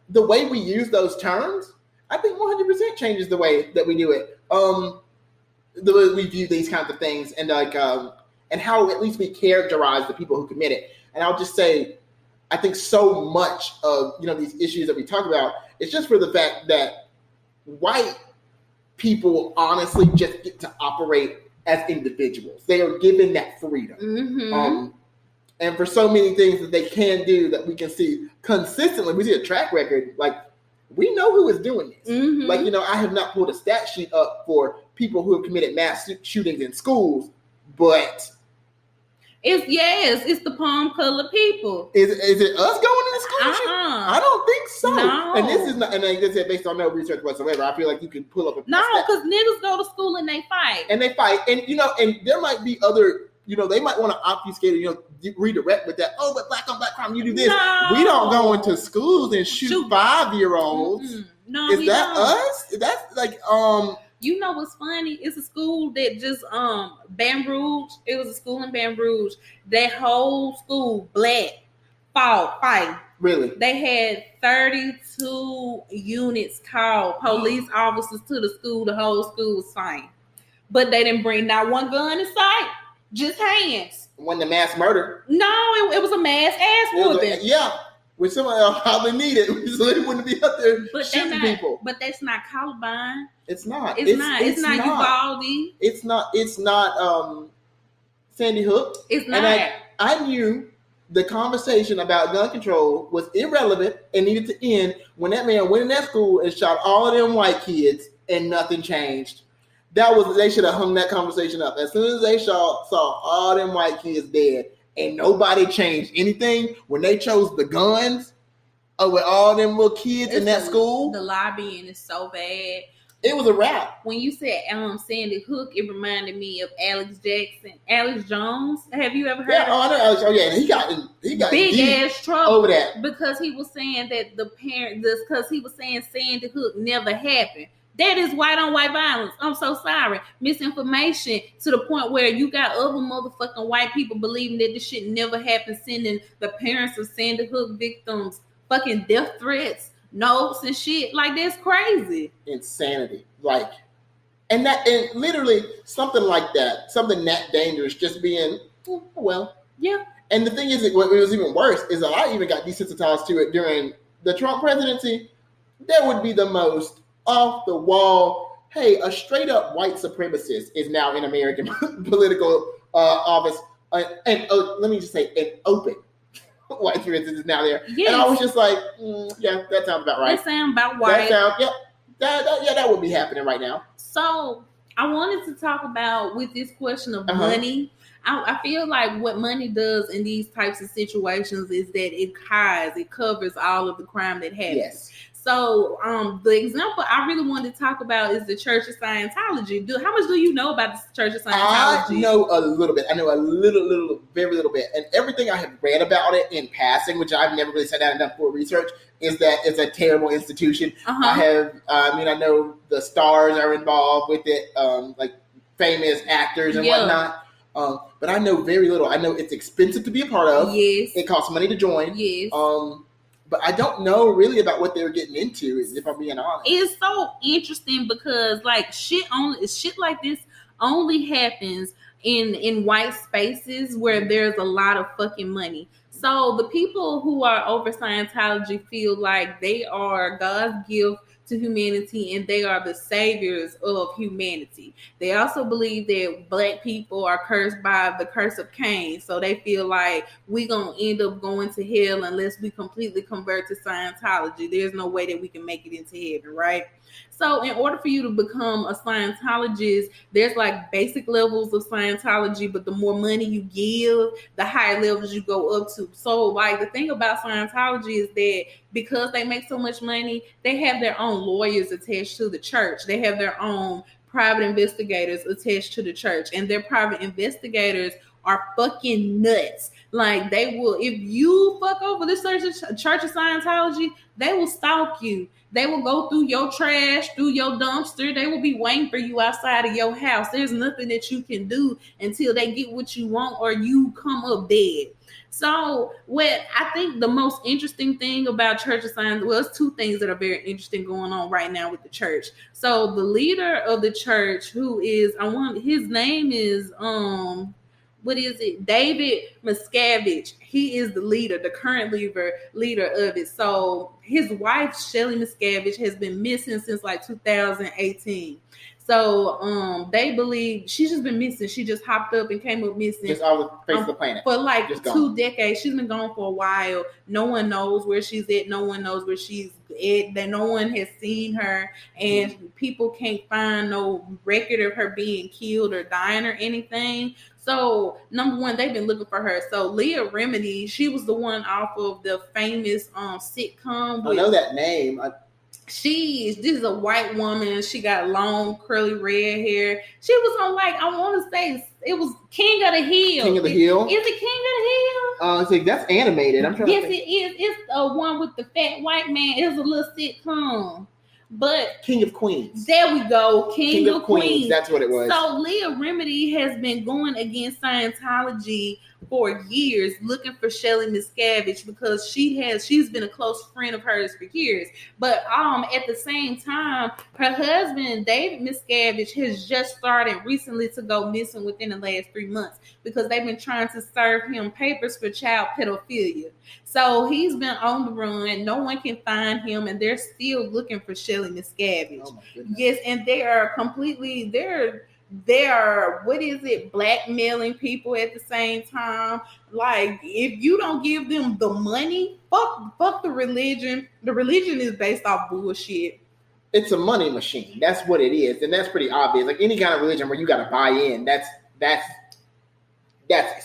[SPEAKER 9] the way we use those terms, I think 100% changes the way that we do it. The way we view these kinds of things, and and how at least we characterize the people who commit it. And I'll just say, I think so much of these issues that we talk about, it's just for the fact that white people honestly just get to operate as individuals. They are given that freedom. Mm-hmm. And for so many things that they can do that we can see consistently, we see a track record, like we know who is doing this. Mm-hmm. Like, I have not pulled a stat sheet up for people who have committed mass shootings in schools, but
[SPEAKER 3] it's the palm color people.
[SPEAKER 9] Is it us going into school? I don't think so.
[SPEAKER 3] No.
[SPEAKER 9] And this is not, and like I said, based on no research whatsoever. I feel like you can pull up
[SPEAKER 3] because niggas go to school and they fight.
[SPEAKER 9] And and there might be other, they might want to obfuscate it, redirect with that. Oh, but black on black crime, you do this. No. We don't go into schools and shoot 5-year-olds.
[SPEAKER 3] Mm-hmm. No,
[SPEAKER 9] is that
[SPEAKER 3] don't.
[SPEAKER 9] us? That's like
[SPEAKER 3] You know what's funny? It's a school that just Baton Rouge. It was a school in Baton Rouge. That whole school black fought fight.
[SPEAKER 9] Really?
[SPEAKER 3] They had 32 units called, police officers to the school. The whole school was fine, but they didn't bring not one gun in sight. Just hands.
[SPEAKER 9] When the mass murder?
[SPEAKER 3] No, it was a mass ass whooping.
[SPEAKER 9] Yeah. Which someone else probably needed, so they wouldn't be out there shooting people.
[SPEAKER 3] But that's not Columbine.
[SPEAKER 9] It's not.
[SPEAKER 3] It's not Uvalde.
[SPEAKER 9] It's not Sandy Hook.
[SPEAKER 3] It's not.
[SPEAKER 9] And I knew the conversation about gun control was irrelevant and needed to end when that man went in that school and shot all of them white kids and nothing changed. They should have hung that conversation up. As soon as they saw all them white kids dead and nobody changed anything, when they chose the guns with all them little kids in that school.
[SPEAKER 3] The lobbying is so bad.
[SPEAKER 9] It was a wrap.
[SPEAKER 3] When you said Sandy Hook, it reminded me of Alex Jones. Have you ever heard?
[SPEAKER 9] Yeah, I know Alex. Oh yeah, he got
[SPEAKER 3] big ass trouble
[SPEAKER 9] over that
[SPEAKER 3] because he was saying that because he was saying Sandy Hook never happened. That is white on white violence. I'm so sorry. Misinformation to the point where you got other motherfucking white people believing that this shit never happened, sending the parents of Sandy Hook victims fucking death threats, notes and shit. Like, that's crazy.
[SPEAKER 9] Insanity. Like, and literally something like that, something that dangerous, just being, well.
[SPEAKER 3] Yeah.
[SPEAKER 9] And the thing is, what was even worse is that I even got desensitized to it during the Trump presidency. There would be the most off the wall, hey, a straight up white supremacist is now in American political office. And let me just say, an open white supremacist is now there. Yes. And I was just like, yeah, that sounds about right.
[SPEAKER 3] That sounds about white.
[SPEAKER 9] That would be happening right now.
[SPEAKER 3] So I wanted to talk about with this question of money. I feel like what money does in these types of situations is that it covers all of the crime that happens. Yes. So the example I really wanted to talk about is the Church of Scientology. How much do you know about the Church of Scientology?
[SPEAKER 9] I know a little bit. I know a little, very little bit. And everything I have read about it in passing, which I've never really sat down and done full research, is that it's a terrible institution. I know the stars are involved with it, like famous actors and whatnot. But I know very little. I know it's expensive to be a part of. Yes. It costs money to join. Yes. But I don't know really about what they were getting into, if I'm being honest.
[SPEAKER 3] It's so interesting because like shit like this only happens in white spaces where there's a lot of fucking money. So the people who are over Scientology feel like they are God's gift to humanity and they are the saviors of humanity. They also believe that black people are cursed by the curse of Cain. So they feel like we're going to end up going to hell unless we completely convert to Scientology. There's no way that we can make it into heaven, right? So in order for you to become a Scientologist, there's like basic levels of Scientology, but the more money you give, the higher levels you go up to. So like the thing about Scientology is that because they make so much money, they have their own lawyers attached to the church. They have their own private investigators attached to the church, and their private investigators are fucking nuts. Like they will, if you fuck over this Church of Scientology, they will stalk you. They will go through your trash, through your dumpster. They will be waiting for you outside of your house. There's nothing that you can do until they get what you want or you come up dead. So what I think the most interesting thing about Church of Scientology, well, it's two things that are very interesting going on right now with the church. So the leader of the church, who is, his name is, David Miscavige. He is the leader, the current leader of it. So his wife, Shelly Miscavige, has been missing since like 2018. So they believe she's just been missing. She just hopped up and came up missing.
[SPEAKER 9] Just off the face of the planet.
[SPEAKER 3] For like 2 decades. She's been gone for a while. No one knows where she's at. No one knows where she's at. That no one has seen her. And people can't find no record of her being killed or dying or anything. So, number one, they've been looking for her. So, Leah Remini, she was the one off of the famous sitcom.
[SPEAKER 9] I know that name.
[SPEAKER 3] This is a white woman. She got long, curly red hair. She was on I want to say it was King of the Hill.
[SPEAKER 9] King of the Hill?
[SPEAKER 3] Is it King of the Hill?
[SPEAKER 9] See, that's animated. I'm trying to think.
[SPEAKER 3] Yes, it is. It's a one with the fat white man. It's a little sitcom. But
[SPEAKER 9] King of Queens.
[SPEAKER 3] There we go. King of Queens.
[SPEAKER 9] That's what it was.
[SPEAKER 3] So Leah Remedy has been going against Scientology for years, looking for Shelley Miscavige because she's been a close friend of hers for years. But at the same time, her husband David Miscavige has just started recently to go missing within the last 3 months because they've been trying to serve him papers for child pedophilia. So he's been on the run. No one can find him, and they're still looking for Shelley Miscavige.
[SPEAKER 9] Oh my goodness.
[SPEAKER 3] Yes, and they are what is it, blackmailing people at the same time. Like, if you don't give them the money, fuck the religion. The religion is based off bullshit.
[SPEAKER 9] It's a money machine. That's what it is, and that's pretty obvious. Like any kind of religion where you got to buy in, that's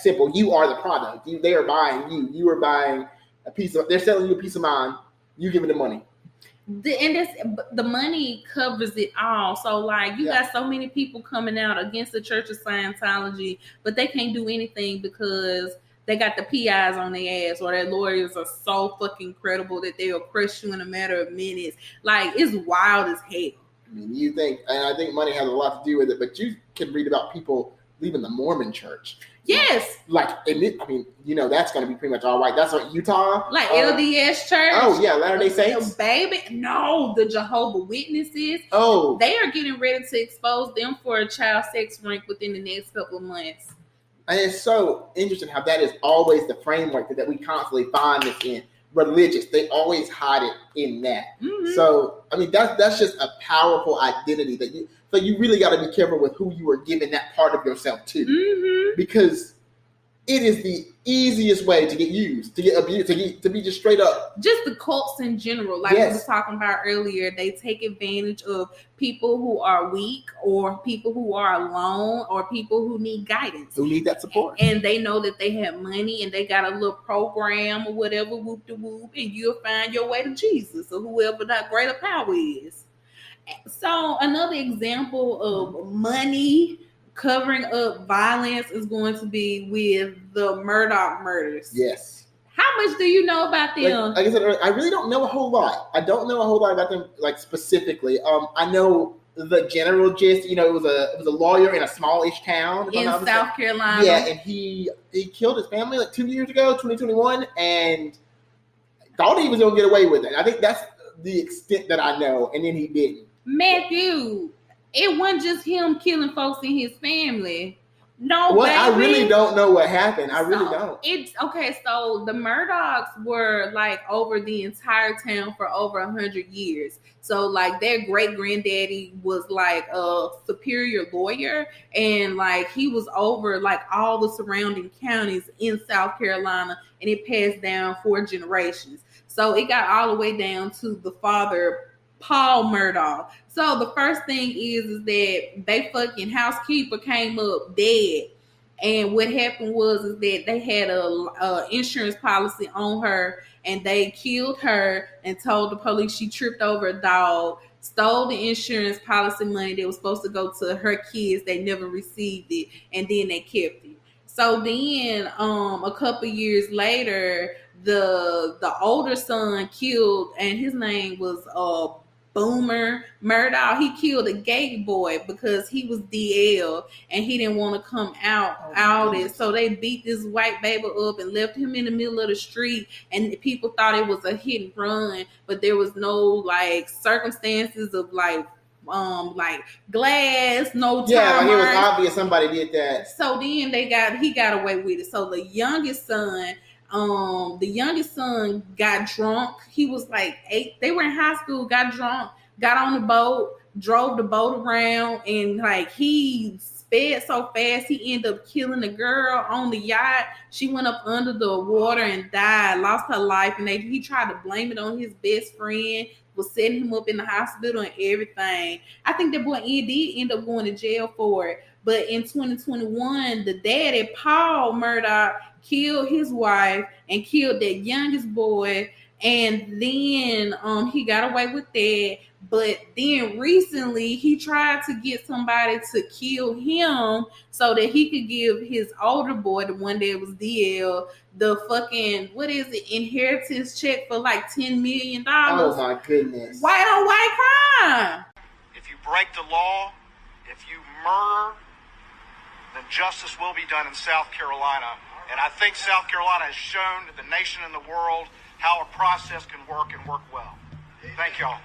[SPEAKER 9] simple. You are the product. They are buying you. You are buying a piece of. They're selling you a piece of mind. You give them the money.
[SPEAKER 3] The money covers it all. So like you got so many people coming out against the Church of Scientology, but they can't do anything because they got the PIs on their ass, or their lawyers are so fucking credible that they'll crush you in a matter of minutes. Like, it's wild as hell.
[SPEAKER 9] I mean, I think money has a lot to do with it, but you can read about people leaving the Mormon church.
[SPEAKER 3] Yes.
[SPEAKER 9] Like, that's going to be pretty much all right. That's what Utah.
[SPEAKER 3] Like LDS Church.
[SPEAKER 9] Oh, yeah, Latter-day Saints.
[SPEAKER 3] Baby. No, the Jehovah's Witnesses.
[SPEAKER 9] Oh.
[SPEAKER 3] They are getting ready to expose them for a child sex ring within the next couple of months.
[SPEAKER 9] And it's so interesting how that is always the framework that we constantly find this in. Religious. They always hide it in that.
[SPEAKER 3] Mm-hmm.
[SPEAKER 9] So, I mean, that's just a powerful identity that you really got to be careful with who you are giving that part of yourself to.
[SPEAKER 3] Mm-hmm.
[SPEAKER 9] Because it is the easiest way to get used, to get abused, to be just straight up.
[SPEAKER 3] Just the cults in general, like we were talking about earlier, they take advantage of people who are weak, or people who are alone, or people who need guidance,
[SPEAKER 9] who need that support,
[SPEAKER 3] and they know that they have money and they got a little program or whatever, whoop de whoop, and you'll find your way to Jesus or whoever that greater power is. So another example of money covering up violence is going to be with the Murdaugh murders.
[SPEAKER 9] Yes.
[SPEAKER 3] How much do you know about them?
[SPEAKER 9] Like I said, I really don't know a whole lot. I don't know a whole lot about them, like specifically. I know the general gist. It was a lawyer in a smallish town
[SPEAKER 3] in South Carolina.
[SPEAKER 9] Yeah, and he killed his family like 2 years ago, 2021, and thought he was going to get away with it. I think that's the extent that I know, and then he didn't.
[SPEAKER 3] Matthew, it wasn't just him killing folks in his family. No,
[SPEAKER 9] baby. I really don't know what happened. I really don't.
[SPEAKER 3] It's okay. So the Murdaughs were like over the entire town for over 100 years. So like their great granddaddy was like a superior lawyer, and like he was over like all the surrounding counties in South Carolina, and it passed down 4 generations. So it got all the way down to the father, Paul Murdaugh. So the first thing is that they fucking housekeeper came up dead, and what happened was that they had a insurance policy on her, and they killed her and told the police she tripped over a dog, stole the insurance policy money that was supposed to go to her kids. They never received it, and then they kept it. So then a couple years later, the older son killed, and his name was Boomer Murdaugh. He killed a gay boy because he was DL and he didn't want to come out it. So they beat this white baby up and left him in the middle of the street, and people thought it was a hit and run, but there was no like circumstances of like glass, no time.
[SPEAKER 9] Yeah, like it was obvious somebody did that.
[SPEAKER 3] So then he got away with it. So the youngest son got drunk. He was like 8. They were in high school, got drunk, got on the boat, drove the boat around, and like he sped so fast he ended up killing a girl on the yacht. She went up under the water and died, lost her life, and he tried to blame it on his best friend, was setting him up in the hospital and everything. I think that boy did end up going to jail for it. But in 2021, the daddy, Paul Murdaugh, killed his wife and killed that youngest boy And then he got away with that. But then recently he tried to get somebody to kill him so that he could give his older boy, the one that was DL, the fucking, what is it, inheritance check for like $10 million.
[SPEAKER 9] Oh my goodness.
[SPEAKER 3] White on white crime.
[SPEAKER 12] If you break the law, if you murder, then justice will be done in South Carolina. And I think South Carolina has shown to the nation and the world how a process can work and work well. Thank y'all.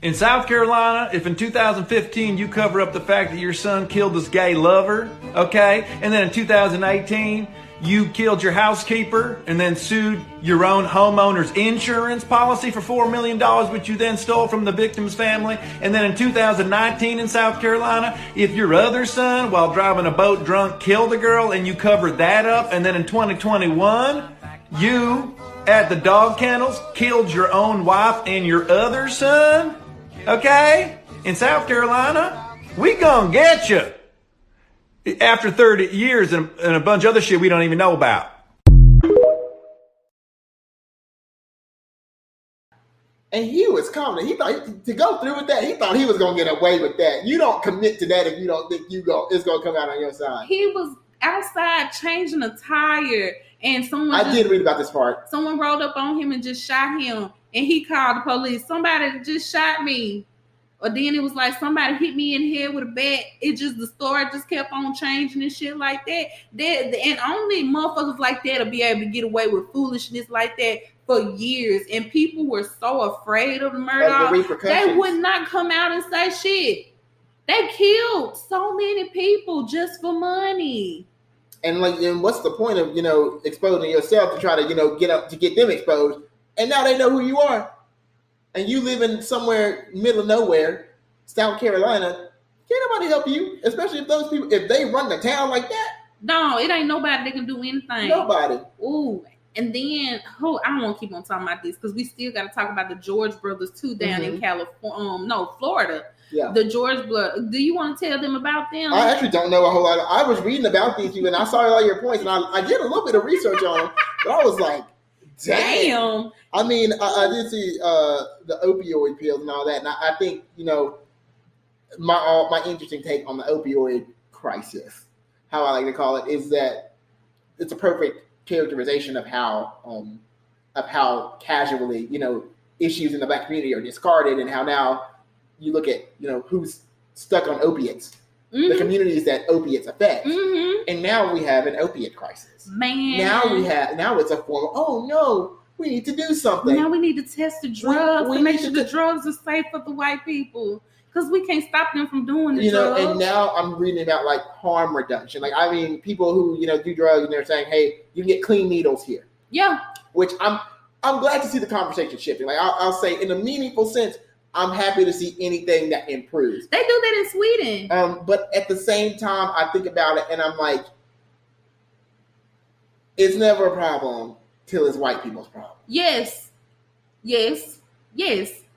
[SPEAKER 13] In South Carolina, if in 2015 you cover up the fact that your son killed his gay lover, okay, and then in 2018 you killed your housekeeper and then sued your own homeowner's insurance policy for $4 million, which you then stole from the victim's family, and then in 2019 in South Carolina, if your other son, while driving a boat drunk, killed a girl and you covered that up, and then in 2021, you, at the dog kennels, killed your own wife and your other son, okay? In South Carolina, we gonna get you after 30 years and a bunch of other shit we don't even know about.
[SPEAKER 9] And he was confident. He thought to go through with that. He thought he was gonna get away with that. You don't commit to that if you don't think it's gonna come out on your side.
[SPEAKER 3] He was outside changing a tire, and
[SPEAKER 9] I did read about this part.
[SPEAKER 3] Someone rolled up on him and just shot him, and he called the police. Somebody just shot me. Or then it was like somebody hit me in the head with a bat. The story just kept on changing and shit like that. And only motherfuckers like that will be able to get away with foolishness like that for years. And people were so afraid of the murder, they would not come out and say shit. They killed so many people just for money.
[SPEAKER 9] And what's the point of exposing yourself to try to get them exposed? And now they know who you are. And you live in somewhere middle of nowhere, South Carolina, can't nobody help you, especially if those people, if they run the town like that.
[SPEAKER 3] No, it ain't nobody that can do anything.
[SPEAKER 9] Nobody.
[SPEAKER 3] Ooh, and then, I won't keep on talking about this because we still got to talk about the George brothers too down in California, Florida.
[SPEAKER 9] Yeah.
[SPEAKER 3] The George blood. Do you want to tell them about them?
[SPEAKER 9] I actually don't know a whole lot. I was reading about these people and I saw all your points and I did a little bit of research on them, but I was like, damn. I mean, I did see the opioid pills and all that, and I think my interesting take on the opioid crisis, how I like to call it, is that it's a perfect characterization of how casually issues in the Black community are discarded, and how now you look at who's stuck on opiates, the communities that opiates affect, and now we have an opiate crisis.
[SPEAKER 3] Man,
[SPEAKER 9] now it's a form of, oh no, we need to do something.
[SPEAKER 3] Now we need to test the drugs to make sure the drugs are safe for the white people, because we can't stop them from doing the drugs.
[SPEAKER 9] And now I'm reading about like harm reduction. Like, I mean, people who do drugs and they're saying, hey, you can get clean needles here.
[SPEAKER 3] Yeah.
[SPEAKER 9] Which I'm glad to see the conversation shifting. Like, I'll say in a meaningful sense, I'm happy to see anything that improves.
[SPEAKER 3] They do that in Sweden.
[SPEAKER 9] But at the same time, I think about it and I'm like, it's never a problem till it's white people's problem.
[SPEAKER 3] Yes.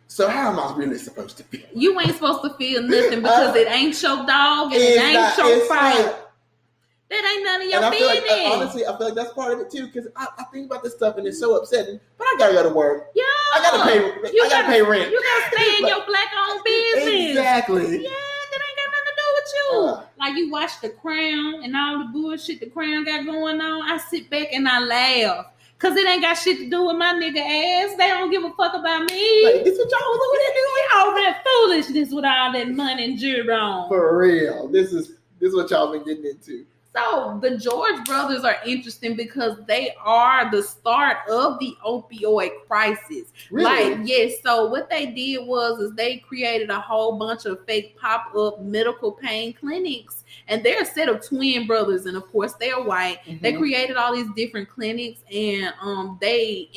[SPEAKER 9] So how am I really supposed to feel?
[SPEAKER 3] You ain't supposed to feel nothing because it ain't your dog and it ain't your fight. That ain't none of your business.
[SPEAKER 9] Honestly, I feel like that's part of it too, because I think about this stuff and it's so upsetting. But I gotta go to work.
[SPEAKER 3] Yeah,
[SPEAKER 9] I gotta pay rent.
[SPEAKER 3] You gotta stay in your Black-owned business.
[SPEAKER 9] Exactly.
[SPEAKER 3] Yeah, that ain't got nothing to do with you. Like, you watch The Crown and all the bullshit The Crown got going on. I sit back and I laugh. Cause it ain't got shit to do with my nigga ass. They don't give a fuck about me.
[SPEAKER 9] Like, this what y'all was over there doing?
[SPEAKER 3] All that foolishness with all that money and jewelry on.
[SPEAKER 9] For real. This is what y'all been getting into.
[SPEAKER 3] So the George brothers are interesting because they are the start of the opioid crisis.
[SPEAKER 9] Really?
[SPEAKER 3] Like, yes. So what they did is they created a whole bunch of fake pop-up medical pain clinics, and they're a set of twin brothers, and of course they're white. They created all these different clinics, and they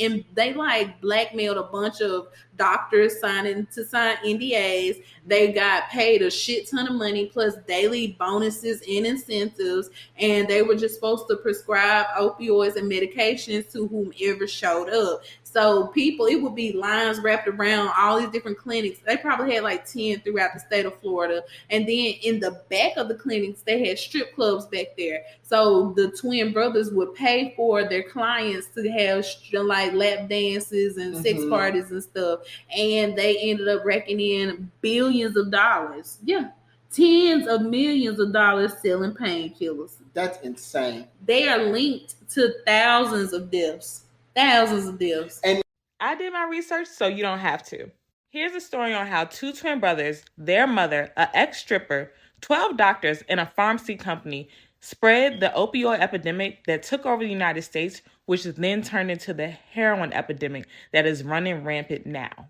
[SPEAKER 3] like blackmailed a bunch of doctors sign NDAs. They got paid a shit ton of money plus daily bonuses and incentives, and they were just supposed to prescribe opioids and medications to whomever showed up. So it would be lines wrapped around all these different clinics. They probably had like 10 throughout the state of Florida. And then in the back of the clinic, clinics. They had strip clubs back there. So the twin brothers would pay for their clients to have like lap dances and sex parties and stuff. And they ended up raking in billions of dollars. Yeah. Tens of millions of dollars selling painkillers.
[SPEAKER 9] That's insane.
[SPEAKER 3] They are linked to thousands of deaths.
[SPEAKER 9] And
[SPEAKER 14] I did my research, so you don't have to. Here's a story on how two twin brothers, their mother, an ex-stripper, 12 doctors, and a pharmacy company spread the opioid epidemic that took over the United States, which then turned into the heroin epidemic that is running rampant now.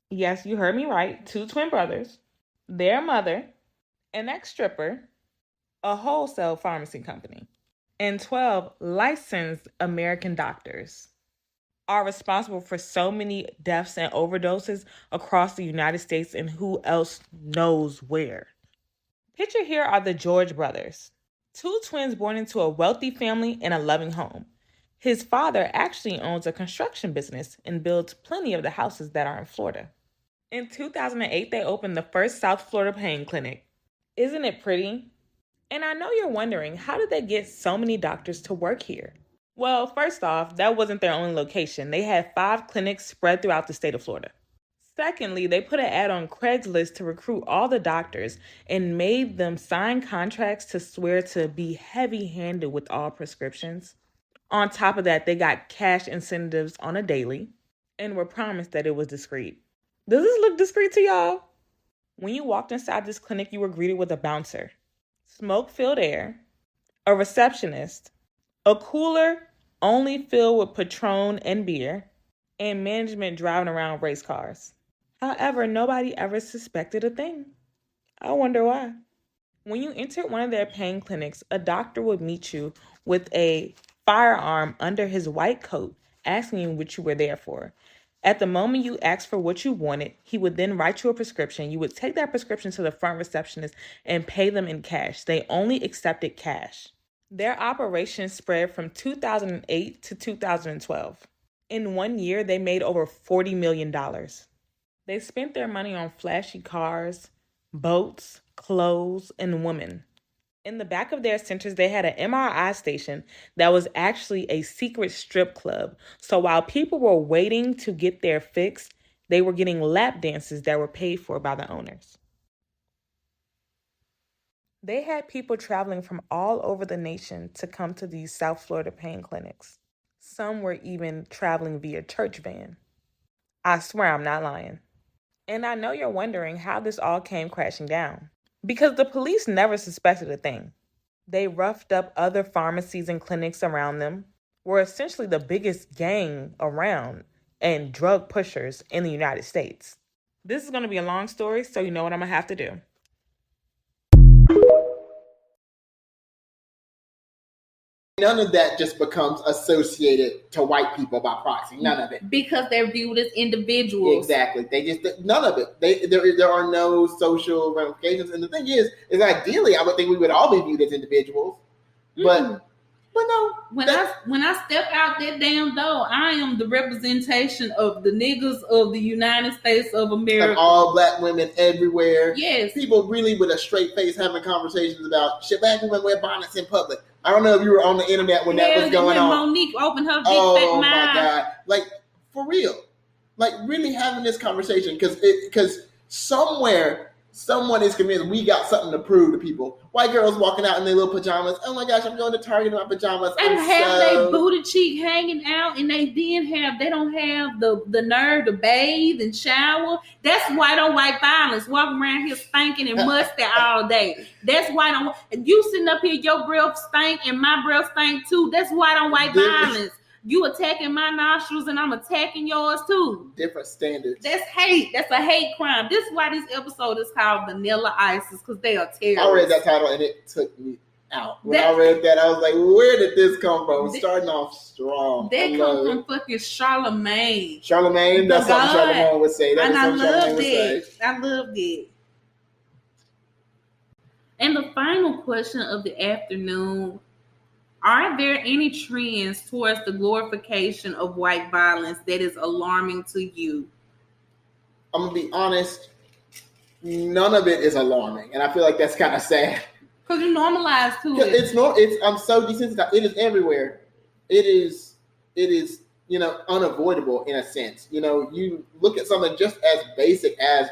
[SPEAKER 14] Yes, you heard me right. Two twin brothers, their mother, an ex-stripper, a wholesale pharmacy company, and 12 licensed American doctors are responsible for so many deaths and overdoses across the United States and who else knows where. Pictured here are the George brothers, two twins born into a wealthy family in a loving home. His father actually owns a construction business and builds plenty of the houses that are in Florida. In 2008, they opened the first South Florida pain clinic. Isn't it pretty? And I know you're wondering, how did they get so many doctors to work here? Well, first off, that wasn't their only location. They had 5 clinics spread throughout the state of Florida. Secondly, they put an ad on Craigslist to recruit all the doctors and made them sign contracts to swear to be heavy-handed with all prescriptions. On top of that, they got cash incentives on a daily and were promised that it was discreet. Does this look discreet to y'all? When you walked inside this clinic, you were greeted with a bouncer, smoke-filled air, a receptionist, a cooler only filled with Patron and beer, and management driving around race cars. However, nobody ever suspected a thing. I wonder why. When you entered one of their pain clinics, a doctor would meet you with a firearm under his white coat, asking you what you were there for. At the moment you asked for what you wanted, he would then write you a prescription. You would take that prescription to the front receptionist and pay them in cash. They only accepted cash. Their operation spread from 2008 to 2012. In 1 year, they made over $40 million. They spent their money on flashy cars, boats, clothes, and women. In the back of their centers, they had an MRI station that was actually a secret strip club. So while people were waiting to get their fix, they were getting lap dances that were paid for by the owners. They had people traveling from all over the nation to come to these South Florida pain clinics. Some were even traveling via church van. I swear I'm not lying. And I know you're wondering how this all came crashing down. Because the police never suspected a thing. They roughed up other pharmacies and clinics around them, were essentially the biggest gang around and drug pushers in the United States. This is going to be a long story, so you know what I'm going to have to do.
[SPEAKER 9] None of that just becomes associated to white people by proxy. None of it.
[SPEAKER 3] Because they're viewed as individuals.
[SPEAKER 9] Exactly. None of it. There are no social ramifications. And the thing is ideally, I would think we would all be viewed as individuals. But no.
[SPEAKER 3] When I step out that damn door, I am the representation of the niggas of the United States of America.
[SPEAKER 9] Of all black women everywhere.
[SPEAKER 3] Yes.
[SPEAKER 9] People really with a straight face having conversations about shit. Black women wear bonnets in public. I don't know if you were on the internet when that was going on.
[SPEAKER 3] Monique opened her big
[SPEAKER 9] oh
[SPEAKER 3] fat mouth.
[SPEAKER 9] My God. Like, for real. Like, really having this conversation. Because somewhere, someone is convinced we got something to prove to people. White girls walking out in their little pajamas. Oh my gosh, I'm going to Target in my pajamas.
[SPEAKER 3] And have their booty cheek hanging out, and they don't have the nerve to bathe and shower. That's white on white violence. Walking around here stinking and musty all day. That's white on. You sitting up here, your breath stink and my breath stink too. That's white on white violence. You attacking my nostrils and I'm attacking yours too.
[SPEAKER 9] Different standards.
[SPEAKER 3] That's hate. That's a hate crime. This is why this episode is called Vanilla ISIS, because they are terrorists.
[SPEAKER 9] I read that title and it took me out. When I read that, I was like, where did this come from? Starting off strong.
[SPEAKER 3] They come from fucking Charlemagne.
[SPEAKER 9] Charlemagne? That's something Charlemagne would say.
[SPEAKER 3] And I loved it. I loved it. And the final question of the afternoon: are there any trends towards the glorification of white violence that is alarming to you?
[SPEAKER 9] I'm going to be honest. None of it is alarming. And I feel like that's kind of sad.
[SPEAKER 3] Because you normalize to it.
[SPEAKER 9] It's I'm so desensitized. It is everywhere. It is unavoidable in a sense. You look at something just as basic as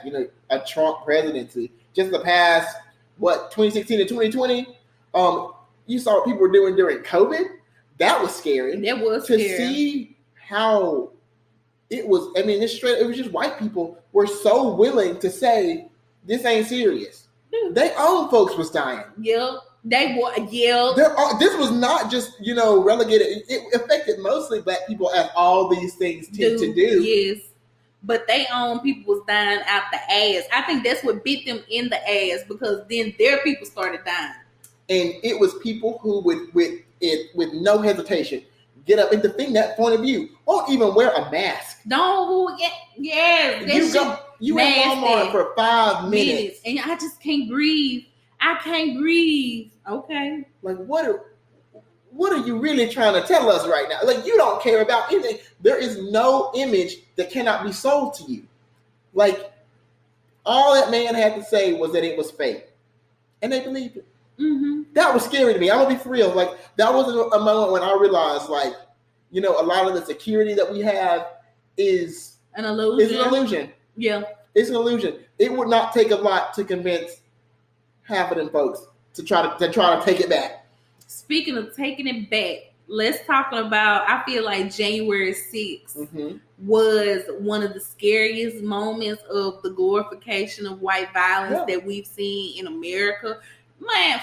[SPEAKER 9] a Trump presidency. Just the past 2016 to 2020. You saw what people were doing during COVID. That was scary.
[SPEAKER 3] That was
[SPEAKER 9] to
[SPEAKER 3] scary.
[SPEAKER 9] See how it was. I mean, it was just white people were so willing to say this ain't serious. Their own folks was dying.
[SPEAKER 3] Yep. They were. Yep.
[SPEAKER 9] This was not just relegated. It affected mostly black people, as all these things tend to do.
[SPEAKER 3] Yes. But they own people was dying out the ass. I think that's what bit them in the ass, because then their people started dying.
[SPEAKER 9] And it was people who would, with no hesitation, get up and defend that point of view. Won't even wear a mask. You in Walmart for 5 minutes.
[SPEAKER 3] And I just can't breathe. I can't breathe. Okay.
[SPEAKER 9] Like, what are you really trying to tell us right now? Like, you don't care about anything. There is no image that cannot be sold to you. Like, all that man had to say was that it was fake. And they believed it.
[SPEAKER 3] Mm-hmm.
[SPEAKER 9] That was scary to me. I'm gonna be for real. Like, that was a moment when I realized, like, a lot of the security that we have is
[SPEAKER 3] an illusion.
[SPEAKER 9] It's an illusion.
[SPEAKER 3] Yeah,
[SPEAKER 9] it's an illusion. It would not take a lot to convince half of them folks to try to take it back.
[SPEAKER 3] Speaking of taking it back, let's talk about. I feel like January 6th was one of the scariest moments of the glorification of white violence that we've seen in America. Man,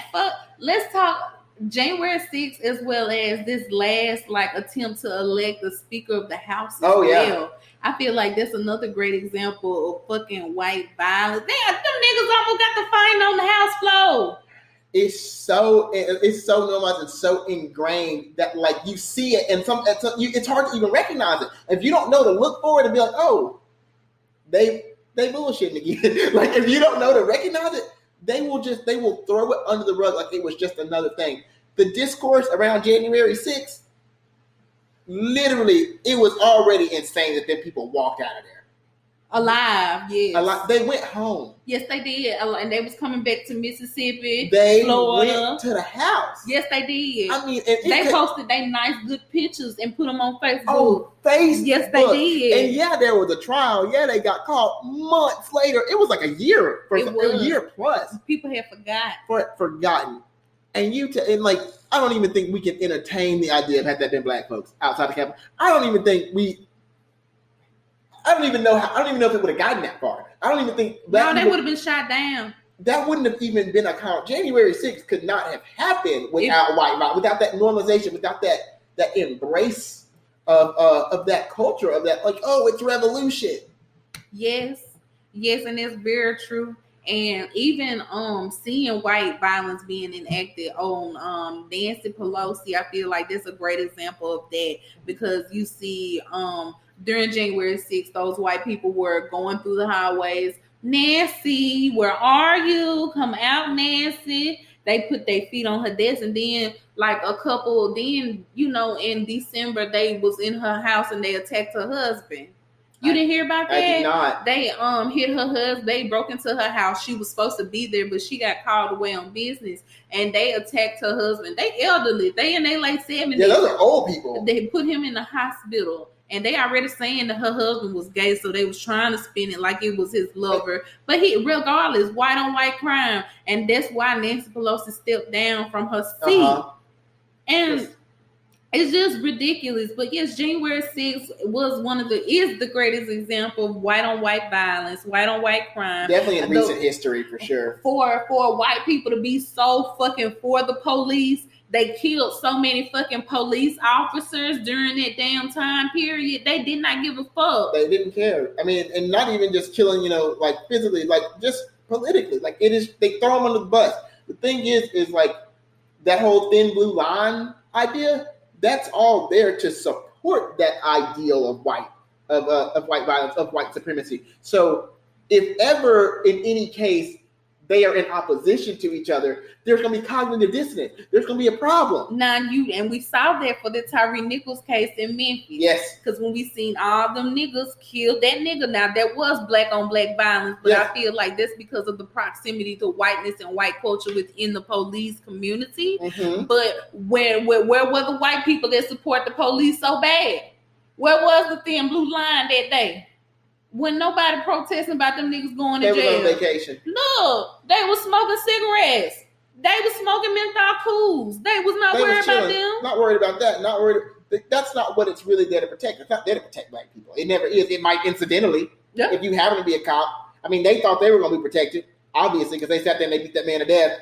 [SPEAKER 3] let's talk January 6th, as well as this last attempt to elect the Speaker of the House as well. I feel like that's another great example of fucking white violence. Damn, them niggas almost got the fighting on the House floor.
[SPEAKER 9] It's so normalized and so ingrained that you see it, and it's hard to even recognize it. If you don't know to look for it and be like, oh, they bullshitting again. Like, if you don't know to recognize it, they will throw it under the rug like it was just another thing. The discourse around January 6th, literally, it was already insane that then people walked out of there.
[SPEAKER 3] Alive, yes.
[SPEAKER 9] They went home.
[SPEAKER 3] Yes, they did. And they was coming back to Mississippi,
[SPEAKER 9] they
[SPEAKER 3] Florida.
[SPEAKER 9] Went to the house.
[SPEAKER 3] Yes, they did.
[SPEAKER 9] I mean,
[SPEAKER 3] they posted their nice, good pictures and put them on Facebook.
[SPEAKER 9] Oh, Facebook.
[SPEAKER 3] Yes, they did.
[SPEAKER 9] And there was a trial. Yeah, they got caught months later. It was like a year. A year plus.
[SPEAKER 3] People had
[SPEAKER 9] forgotten. And I don't even think we can entertain the idea of had that been black folks outside the Capitol. I don't even know if it would have gotten that far. I don't even think
[SPEAKER 3] they would have been shot down.
[SPEAKER 9] That wouldn't have even been a count. January 6th could not have happened without white violence, without that normalization, without that embrace of that culture, of that, it's revolution.
[SPEAKER 3] Yes, and that's very true. And even seeing white violence being enacted on Nancy Pelosi, I feel like that's a great example of that, because you see during January 6th, those white people were going through the highways. Nancy, where are you? Come out, Nancy. They put their feet on her desk, and then in December, they was in her house and they attacked her husband. You didn't hear about that?
[SPEAKER 9] I did not.
[SPEAKER 3] They hit her husband. They broke into her house. She was supposed to be there, but she got called away on business. And they attacked her husband. They elderly. They in their late 70s.
[SPEAKER 9] Yeah, those are old people.
[SPEAKER 3] They put him in the hospital. And they already saying that her husband was gay, so they was trying to spin it like it was his lover. But regardless, white on white crime. And that's why Nancy Pelosi stepped down from her seat. And it's just ridiculous. But yes, January 6th is the greatest example of white on white violence, white on white crime.
[SPEAKER 9] Definitely in recent history, for sure.
[SPEAKER 3] For white people to be so fucking for the police. They killed so many fucking police officers during that damn time period. They did not give a fuck.
[SPEAKER 9] They didn't care. I mean, and not even just killing, physically, just politically. They throw them under the bus. The thing is that whole thin blue line idea, that's all there to support that ideal of white violence, of white supremacy. So if ever in any case they are in opposition to each other, there's going to be cognitive dissonance. There's going to be a problem.
[SPEAKER 3] And we saw that for the Tyree Nichols case in Memphis.
[SPEAKER 9] Yes.
[SPEAKER 3] Because when we seen all them niggas kill that nigga, now that was black on black violence, but I feel like that's because of the proximity to whiteness and white culture within the police community.
[SPEAKER 9] Mm-hmm.
[SPEAKER 3] But where were the white people that support the police so bad? Where was the thin blue line that day? When nobody protesting about them niggas going to jail.
[SPEAKER 9] They was on vacation.
[SPEAKER 3] Look, they was smoking cigarettes. They was smoking menthol cools. They was not worried about them.
[SPEAKER 9] Not worried about that. Not worried. That's not what it's really there to protect. It's not there to protect black people. It never is. It might incidentally. Yeah. If you happen to be a cop. I mean, they thought they were going to be protected, obviously, because they sat there and they beat that man to death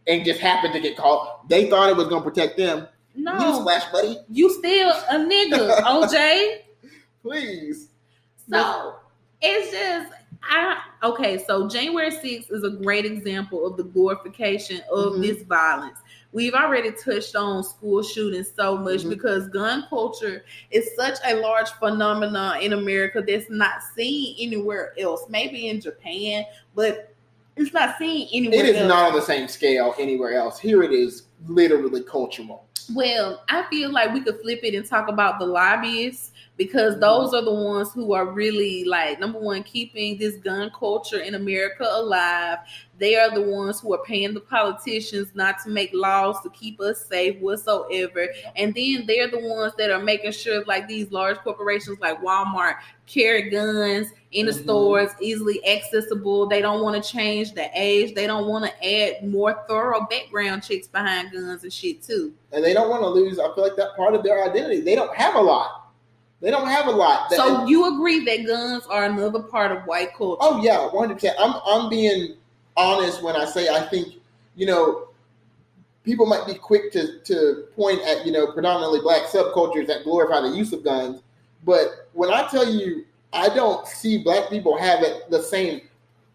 [SPEAKER 9] and just happened to get caught. They thought it was going to protect them.
[SPEAKER 3] No.
[SPEAKER 9] Newsflash, buddy.
[SPEAKER 3] You still a nigga, OJ.
[SPEAKER 9] Please.
[SPEAKER 3] So, it's just... so January 6th is a great example of the glorification of this violence. We've already touched on school shootings so much because gun culture is such a large phenomenon in America that's not seen anywhere else. Maybe in Japan, but it's not seen anywhere else.
[SPEAKER 9] It is not on the same scale anywhere else. Here it is literally cultural.
[SPEAKER 3] Well, I feel like we could flip it and talk about the lobbyists, because those are the ones who are really, like, number one, keeping this gun culture in America alive. They are the ones who are paying the politicians not to make laws to keep us safe whatsoever. And then they're the ones that are making sure, like, these large corporations like Walmart carry guns in the stores, easily accessible. They don't want to change the age. They don't want to add more thorough background checks behind guns and shit too.
[SPEAKER 9] And they don't want to lose, I feel like, that part of their identity. They don't have a lot. So
[SPEAKER 3] you agree that guns are another part of white culture?
[SPEAKER 9] Oh yeah, 100%. I'm being honest when I say I think, people might be quick to point at, predominantly black subcultures that glorify the use of guns. But when I tell you, I don't see black people have the same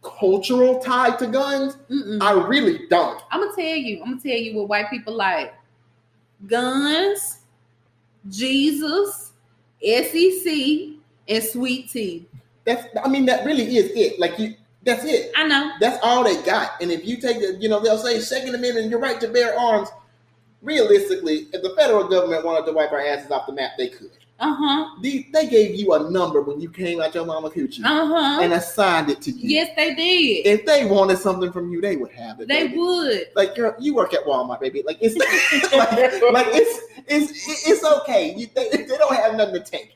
[SPEAKER 9] cultural tie to guns. I really don't.
[SPEAKER 3] I'm gonna tell you what white people like: guns, Jesus, SEC, and sweet tea.
[SPEAKER 9] That really is it. That's it.
[SPEAKER 3] I know. That's
[SPEAKER 9] all they got. And if you take they'll say Second Amendment, your right to bear arms. Realistically, if the federal government wanted to wipe our asses off the map, they could. They gave you a number when you came out your mama coochie and assigned it to you.
[SPEAKER 3] Yes, they did.
[SPEAKER 9] If they wanted something from you, they would have it.
[SPEAKER 3] They would.
[SPEAKER 9] Like, girl, you work at Walmart, baby. Like, it's it's okay. They don't have nothing to take.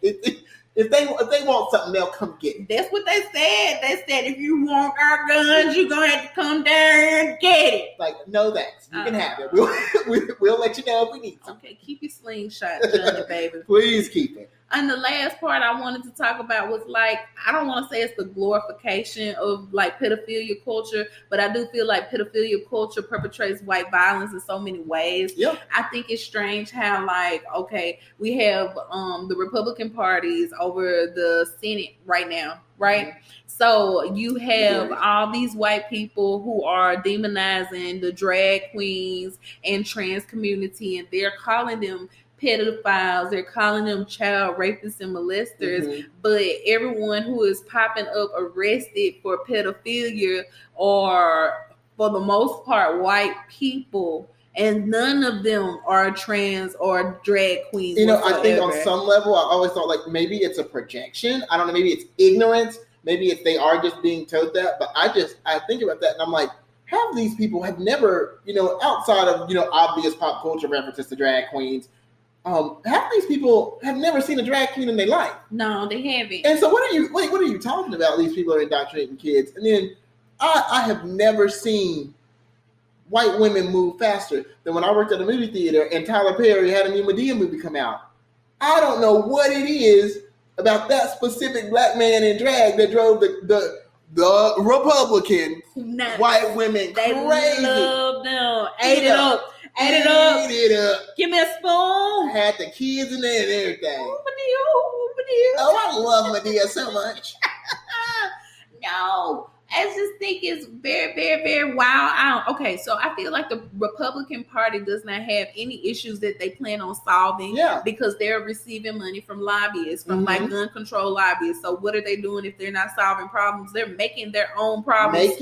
[SPEAKER 9] If they want something, they'll come get it.
[SPEAKER 3] That's what they said. They said, if you want our guns, you're gonna have to come down and get it.
[SPEAKER 9] Like, no thanks. You can have it. We'll let you know if we need something.
[SPEAKER 3] Okay, keep your slingshot, Johnny, baby.
[SPEAKER 9] Please keep it.
[SPEAKER 3] And the last part I wanted to talk about was, like, I don't want to say it's the glorification of, like, pedophilia culture, but I do feel like pedophilia culture perpetrates white violence in so many ways.
[SPEAKER 9] Yep.
[SPEAKER 3] I think it's strange how, like, okay, we have the Republican parties over the Senate right now, right? So you have all these white people who are demonizing the drag queens and trans community, and they're calling them pedophiles, they're calling them child rapists and molesters, but everyone who is popping up arrested for pedophilia are, for the most part, white people, and none of them are trans or drag queens.
[SPEAKER 9] I think on some level, I always thought, like, maybe it's a projection. I don't know, maybe it's ignorance, maybe it's they are just being told that, but I think about that and I'm like, half these people have never, outside of, obvious pop culture references to drag queens, half these people have never seen a drag queen in their life.
[SPEAKER 3] No, they haven't.
[SPEAKER 9] And so what are you talking about? These people are indoctrinating kids. And then I have never seen white women move faster than when I worked at a movie theater and Tyler Perry had a new Madea movie come out. I don't know what it is about that specific black man in drag that drove the Republican white women
[SPEAKER 3] they
[SPEAKER 9] crazy.
[SPEAKER 3] Loved them. Ate it up. Give me a spoon.
[SPEAKER 9] Had the kids in there and everything.
[SPEAKER 3] Madea.
[SPEAKER 9] Oh, I love Madea so much.
[SPEAKER 3] No, I just think it's very, very, very wild. Okay, so I feel like the Republican Party does not have any issues that they plan on solving because they're receiving money from lobbyists, from like gun control lobbyists. So what are they doing if they're not solving problems? They're making their own problems.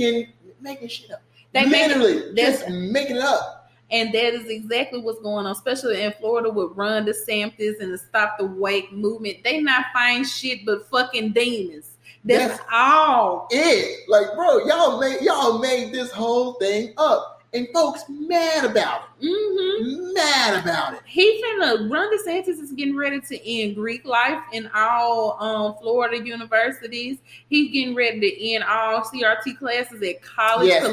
[SPEAKER 9] Making shit up.
[SPEAKER 3] They
[SPEAKER 9] literally just making it up.
[SPEAKER 3] And that is exactly what's going on, especially in Florida with Ron DeSantis and the Stop the Wake movement. They not find shit but fucking demons. That's all.
[SPEAKER 9] It. Like, bro, y'all made this whole thing up. And folks mad about it.
[SPEAKER 3] Mm-hmm.
[SPEAKER 9] Mad about it.
[SPEAKER 3] Ron DeSantis is getting ready to end Greek life in all Florida universities. He's getting ready to end all CRT classes at colleges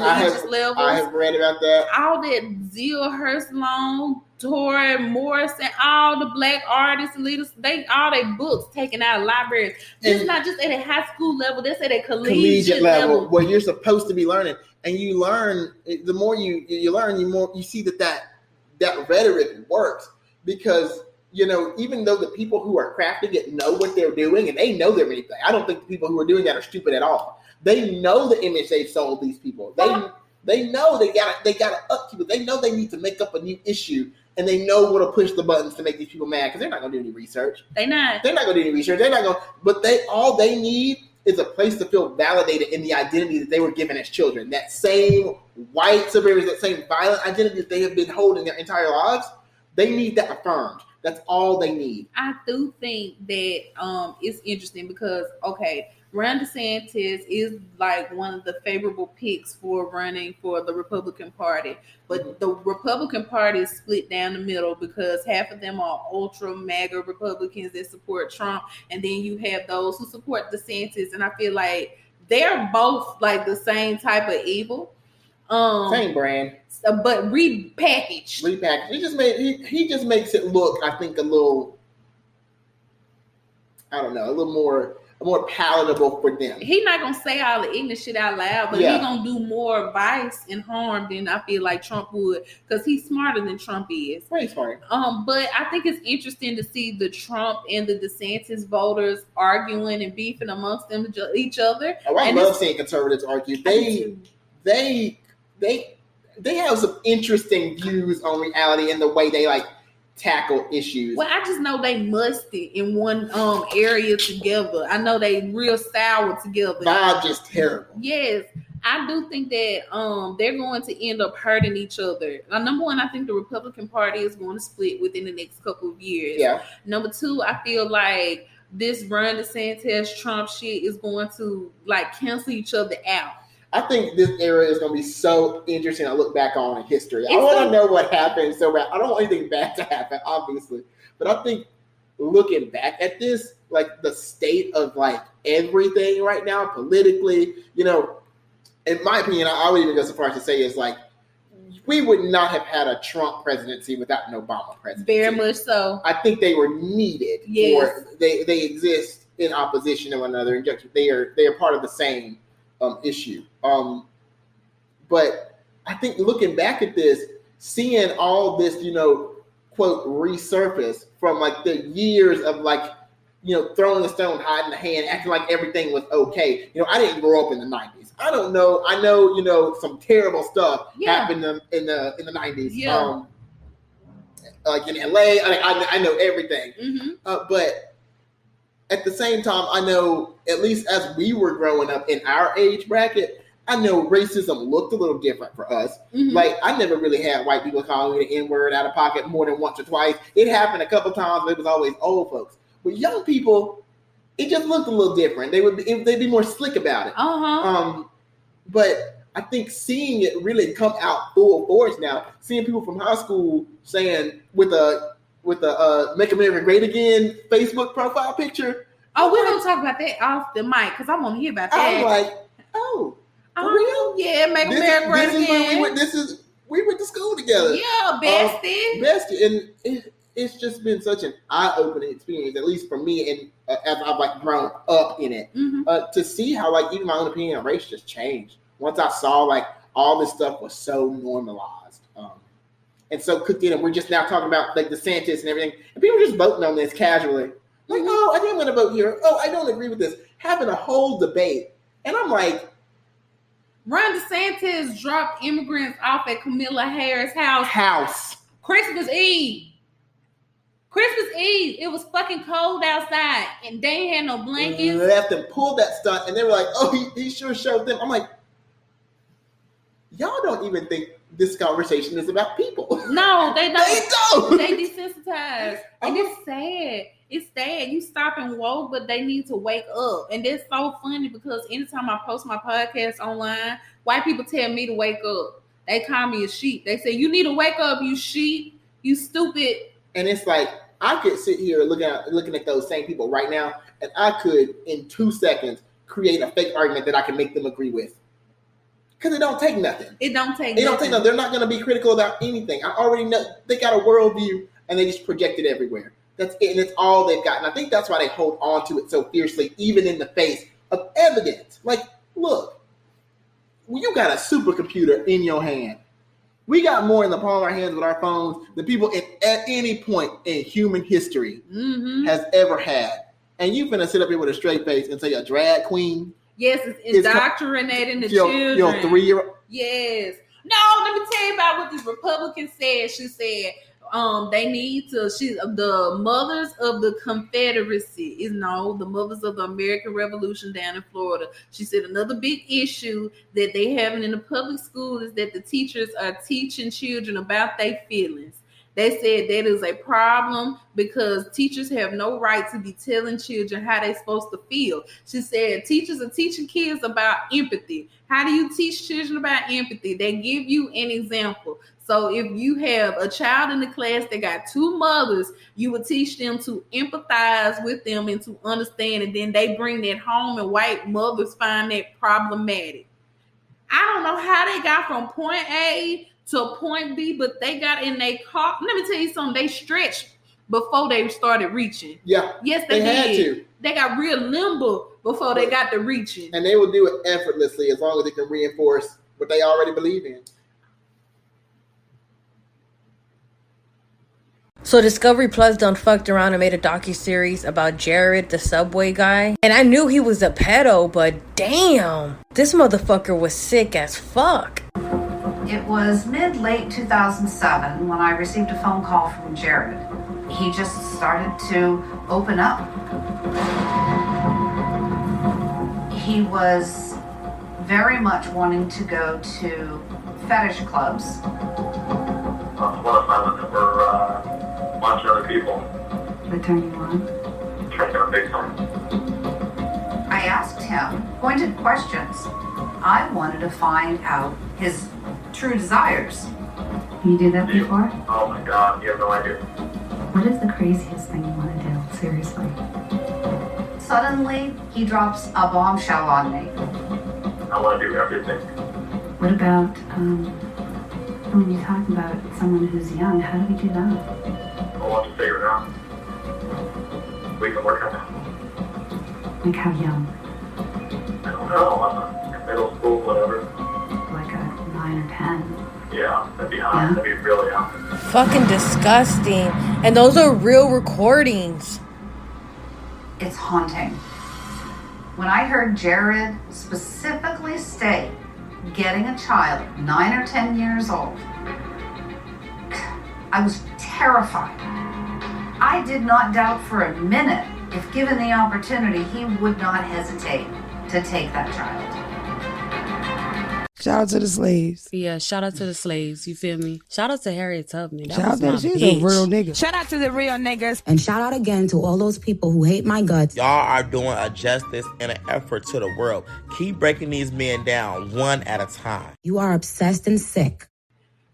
[SPEAKER 3] levels.
[SPEAKER 9] I have read about that.
[SPEAKER 3] All that Zeal Long, Tori Morrison, all the black artists and leaders, all their books taken out of libraries. It's not just at a high school level, that's at a collegiate level.
[SPEAKER 9] Where you're supposed to be learning. And you learn, the more you learn, you see that rhetoric works. Because, even though the people who are crafting it know what they're doing and they know they're anything, I don't think the people who are doing that are stupid at all. They know the image they've sold these people. They know they gotta upkeep it. They know they need to make up a new issue, and they know what to push the buttons to make these people mad because they're not gonna do any research. They're not gonna do any research. They're not gonna. But all they need is a place to feel validated in the identity that they were given as children. That same white suburbia, that same violent identity that they have been holding their entire lives. They need that affirmed. That's all they need.
[SPEAKER 3] I do think that it's interesting because, Ron DeSantis is like one of the favorable picks for running for the Republican Party. But the Republican Party is split down the middle because half of them are ultra MAGA Republicans that support Trump. And then you have those who support DeSantis. And I feel like they're both like the same type of evil.
[SPEAKER 9] Same brand.
[SPEAKER 3] But repackaged.
[SPEAKER 9] He just makes it look, I think, a little more palatable for them.
[SPEAKER 3] He's not gonna say all the ignorant shit out loud, but he's gonna do more vice and harm than I feel like Trump would, because he's smarter than Trump is.
[SPEAKER 9] Very smart.
[SPEAKER 3] But I think it's interesting to see the Trump and the DeSantis voters arguing and beefing amongst each other.
[SPEAKER 9] Oh, I love seeing conservatives argue. They have some interesting views on reality and the way they tackle issues.
[SPEAKER 3] Well, I just know they musty in one area together. I know they real sour together.
[SPEAKER 9] Vibe just terrible.
[SPEAKER 3] Yes. I do think that they're going to end up hurting each other. Now, number one, I think the Republican Party is going to split within the next couple of years.
[SPEAKER 9] Yeah.
[SPEAKER 3] Number two, I feel like this Ron DeSantis Trump shit is going to cancel each other out.
[SPEAKER 9] I think this era is going to be so interesting to look back on in history. I want to know what happened so bad. I don't want anything bad to happen, obviously. But I think looking back at this, the state of everything right now, politically, in my opinion, I would even go so far as to say is we would not have had a Trump presidency without an Obama presidency.
[SPEAKER 3] Very much so.
[SPEAKER 9] I think they were needed.
[SPEAKER 3] Yes.
[SPEAKER 9] They exist in opposition to one another. They are part of the same issue. But I think looking back at this, seeing all this, quote, resurface from the years of throwing the stone, hiding the hand, acting like everything was okay. I didn't grow up in the 90s. I don't know. I know, some terrible stuff happened in the 90s.
[SPEAKER 3] Yeah.
[SPEAKER 9] In LA, I know everything.
[SPEAKER 3] Mm-hmm.
[SPEAKER 9] But at the same time, I know, at least as we were growing up in our age bracket, I know racism looked a little different for us.
[SPEAKER 3] Mm-hmm.
[SPEAKER 9] I never really had white people calling me the N-word out of pocket more than once or twice. It happened a couple times, but it was always old folks. With young people, it just looked a little different. They'd be more slick about it. But I think seeing it really come out full force now, seeing people from high school saying with a Make America Great Again Facebook profile picture.
[SPEAKER 3] Oh, we're going to talk about that off the mic because I want to hear about that.
[SPEAKER 9] I'm like, for real?
[SPEAKER 3] Yeah, Make America Great Again.
[SPEAKER 9] We went to school together.
[SPEAKER 3] Yeah, bestie.
[SPEAKER 9] Bestie. And it's just been such an eye-opening experience, at least for me, and as I've grown up in it, to see how even my own opinion on race just changed. Once I saw all this stuff was so normalized. And so cooked in, and we're just now talking about DeSantis and everything, and people are just voting on this casually. Oh, I think I'm going to vote here. Oh, I don't agree with this. Having a whole debate, and I'm like,
[SPEAKER 3] Ron DeSantis dropped immigrants off at Kamala Harris' house. Christmas Eve. It was fucking cold outside, and they ain't had no blankets.
[SPEAKER 9] Left and pulled that stunt, and they were like, "Oh, he sure showed them." I'm like, y'all don't even think this conversation is about people.
[SPEAKER 3] No, they don't.
[SPEAKER 9] They don't.
[SPEAKER 3] They desensitized. And it's sad. It's sad. You stop and woke, but they need to wake up. And that's so funny because anytime I post my podcast online, white people tell me to wake up. They call me a sheep. They say, you need to wake up, you sheep, you stupid.
[SPEAKER 9] And it's like, I could sit here looking at those same people right now, and I could, in 2 seconds, create a fake argument that I can make them agree with. Because it don't take nothing.
[SPEAKER 3] It don't take
[SPEAKER 9] nothing. They're not going to be critical about anything. I already know they got a worldview, and they just project it everywhere. That's it, and it's all they've got. And I think that's why they hold on to it so fiercely, even in the face of evidence. Like, look, you got a supercomputer in your hand. We got more in the palm of our hands with our phones than people at any point in human history has ever had. And you finna sit up here with a straight face and say a drag queen?
[SPEAKER 3] Yes, it's indoctrinating the children.
[SPEAKER 9] Your 3-year-old?
[SPEAKER 3] Yes. No, let me tell you about what this Republican said. She said they need to, the mothers of the Confederacy the mothers of the American Revolution down in Florida. She said another big issue that they having in the public school is that the teachers are teaching children about their feelings. They said that is a problem because teachers have no right to be telling children how they're supposed to feel. She said teachers are teaching kids about empathy. How do you teach children about empathy? They give you an example. So if you have a child in the class that got 2 mothers, you would teach them to empathize with them and to understand, and then they bring that home, and white mothers find that problematic. I don't know how they got from point A to point B, but they got in their car. Let me tell you something. They stretched before they started reaching.
[SPEAKER 9] Yeah.
[SPEAKER 3] Yes, they
[SPEAKER 9] had
[SPEAKER 3] did.
[SPEAKER 9] to.
[SPEAKER 3] They got real limber before they got to reaching.
[SPEAKER 9] And they will do it effortlessly as long as they can reinforce what they already believe in.
[SPEAKER 15] So Discovery Plus done fucked around and made a docuseries about Jared, the Subway guy. And I knew he was a pedo, but damn, this motherfucker was sick as fuck.
[SPEAKER 16] It was mid-late 2007 when I received a phone call from Jared. He just started to open up. He was very much wanting to go to fetish clubs.
[SPEAKER 17] One of my ones that were watching other people.
[SPEAKER 16] They turned you on?
[SPEAKER 17] Trying to big time.
[SPEAKER 16] I asked him pointed questions. I wanted to find out his true desires. You did that before?
[SPEAKER 17] Oh my God, you have no idea.
[SPEAKER 16] What is the craziest thing you want to do? Seriously. Suddenly, he drops a bombshell on me.
[SPEAKER 17] I want to do everything.
[SPEAKER 16] What about, when you talk about someone who's young, how do we do that?
[SPEAKER 17] I want to figure it out. We can work on it.
[SPEAKER 16] Like how young?
[SPEAKER 17] I don't know. I'm in middle school, whatever.
[SPEAKER 16] Like a 9 or 10.
[SPEAKER 17] Yeah, that'd be hot. Yeah. That'd be really hot.
[SPEAKER 15] Fucking disgusting. And those are real recordings.
[SPEAKER 16] It's haunting. When I heard Jared specifically state getting a child 9 or 10 years old, I was terrified. I did not doubt for a minute if given the opportunity, he would not hesitate to take that child.
[SPEAKER 18] Shout out to the slaves.
[SPEAKER 19] Yeah, shout out to the slaves. You feel me? Shout out to Harriet Tubman.
[SPEAKER 18] Shout out to she's a real nigga.
[SPEAKER 20] Shout out to the real niggas.
[SPEAKER 21] And shout out again to all those people who hate my guts.
[SPEAKER 22] Y'all are doing a justice and an effort to the world. Keep breaking these men down one at a time.
[SPEAKER 21] You are obsessed and sick.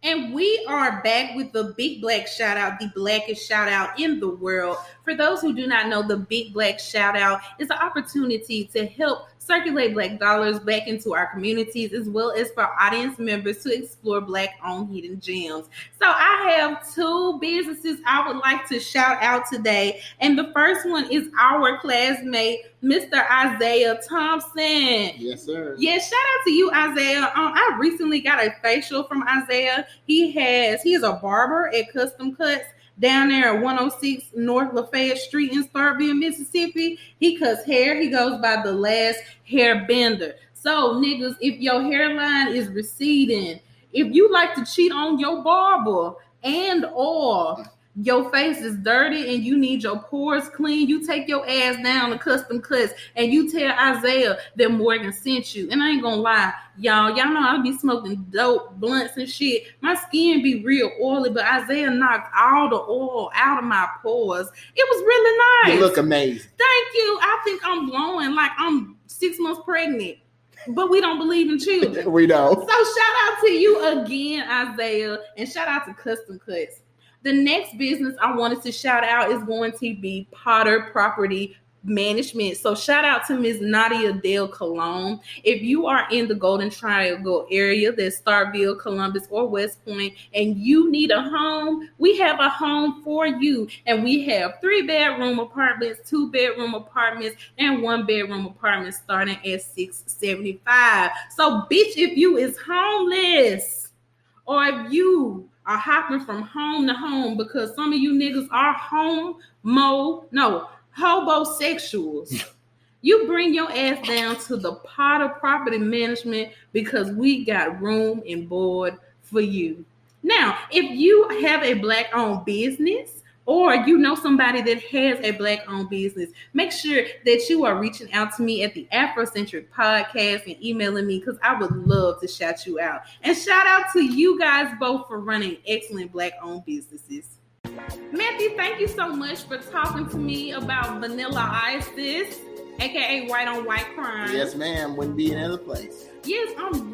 [SPEAKER 3] And we are back with the Big Black Shout Out, the blackest shout out in the world. For those who do not know, the Big Black Shout Out is an opportunity to help circulate Black dollars back into our communities, as well as for audience members to explore Black-owned hidden gems. So I have 2 businesses I would like to shout out today. And the first one is our classmate, Mr. Isaiah Thompson.
[SPEAKER 9] Yes, sir.
[SPEAKER 3] Yeah, shout out to you, Isaiah. I recently got a facial from Isaiah. He is a barber at Custom Cuts down there at 106 North Lafayette Street in Starkville, Mississippi. He cuts hair. He goes by the Last Hair Bender. So, niggas, if your hairline is receding, if you like to cheat on your barber and or your face is dirty and you need your pores clean, you take your ass down to Custom Cuts and you tell Isaiah that Morgan sent you. And I ain't gonna lie, y'all know I be smoking dope blunts and shit. My skin be real oily, but Isaiah knocked all the oil out of my pores. It was really nice.
[SPEAKER 9] You look amazing.
[SPEAKER 3] Thank you. I think I'm glowing like I'm 6 months pregnant. But we don't believe in children.
[SPEAKER 9] We don't.
[SPEAKER 3] So shout out to you again, Isaiah, and shout out to Custom Cuts. The next business I wanted to shout out is going to be Potter Property Management. So shout out to Ms. Nadia Dale Cologne. If you are in the Golden Triangle area, that's Starkville, Columbus, or West Point, and you need a home, we have a home for you. And we have 3-bedroom apartments, 2-bedroom apartments, and 1-bedroom apartments starting at $675. So bitch, if you is homeless, or if you are hopping from home to home, because some of you niggas are hobosexuals. You bring your ass down to the Potter Property Management because we got room and board for you. Now, if you have a Black-owned business or you know somebody that has a Black-owned business, make sure that you are reaching out to me at the Afrocentric Podcast and emailing me because I would love to shout you out. And shout out to you guys both for running excellent Black-owned businesses. Matthew, thank you so much for talking to me about Vanilla Isis, aka White on White Crime.
[SPEAKER 9] Yes, ma'am. Wouldn't be in any other place.
[SPEAKER 3] Yes, I'm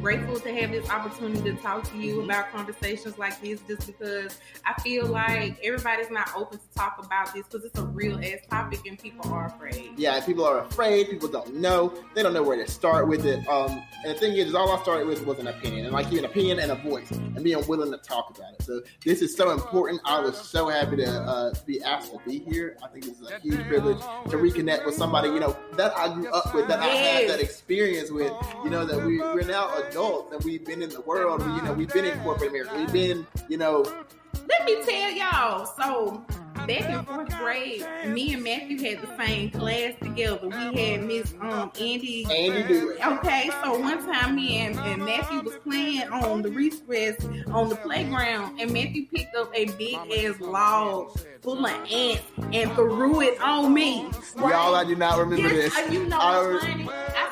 [SPEAKER 3] grateful to have this opportunity to talk to you about conversations like this, just because I feel like everybody's not open to talk about this because it's a real ass topic and people are afraid.
[SPEAKER 9] Yeah, people are afraid. People don't know. They don't know where to start with it. And the thing is, all I started with was an opinion, and like you, an opinion and a voice, and being willing to talk about it. So this is so important. I was so happy to be asked to be here. I think this is a huge privilege to reconnect with somebody, that I grew up with, that I had that experience with. That we're now adults and we've been in the world. We've been in corporate America. We've been,
[SPEAKER 3] Let me tell y'all. So back in 4th grade, me and Matthew had the same class together. We had Miss Andy
[SPEAKER 9] Dewey.
[SPEAKER 3] Okay, so one time me and Matthew was playing on the recess on the playground, and Matthew picked up a big ass log full of ants and threw it on me. Right?
[SPEAKER 9] Y'all, I do not remember this.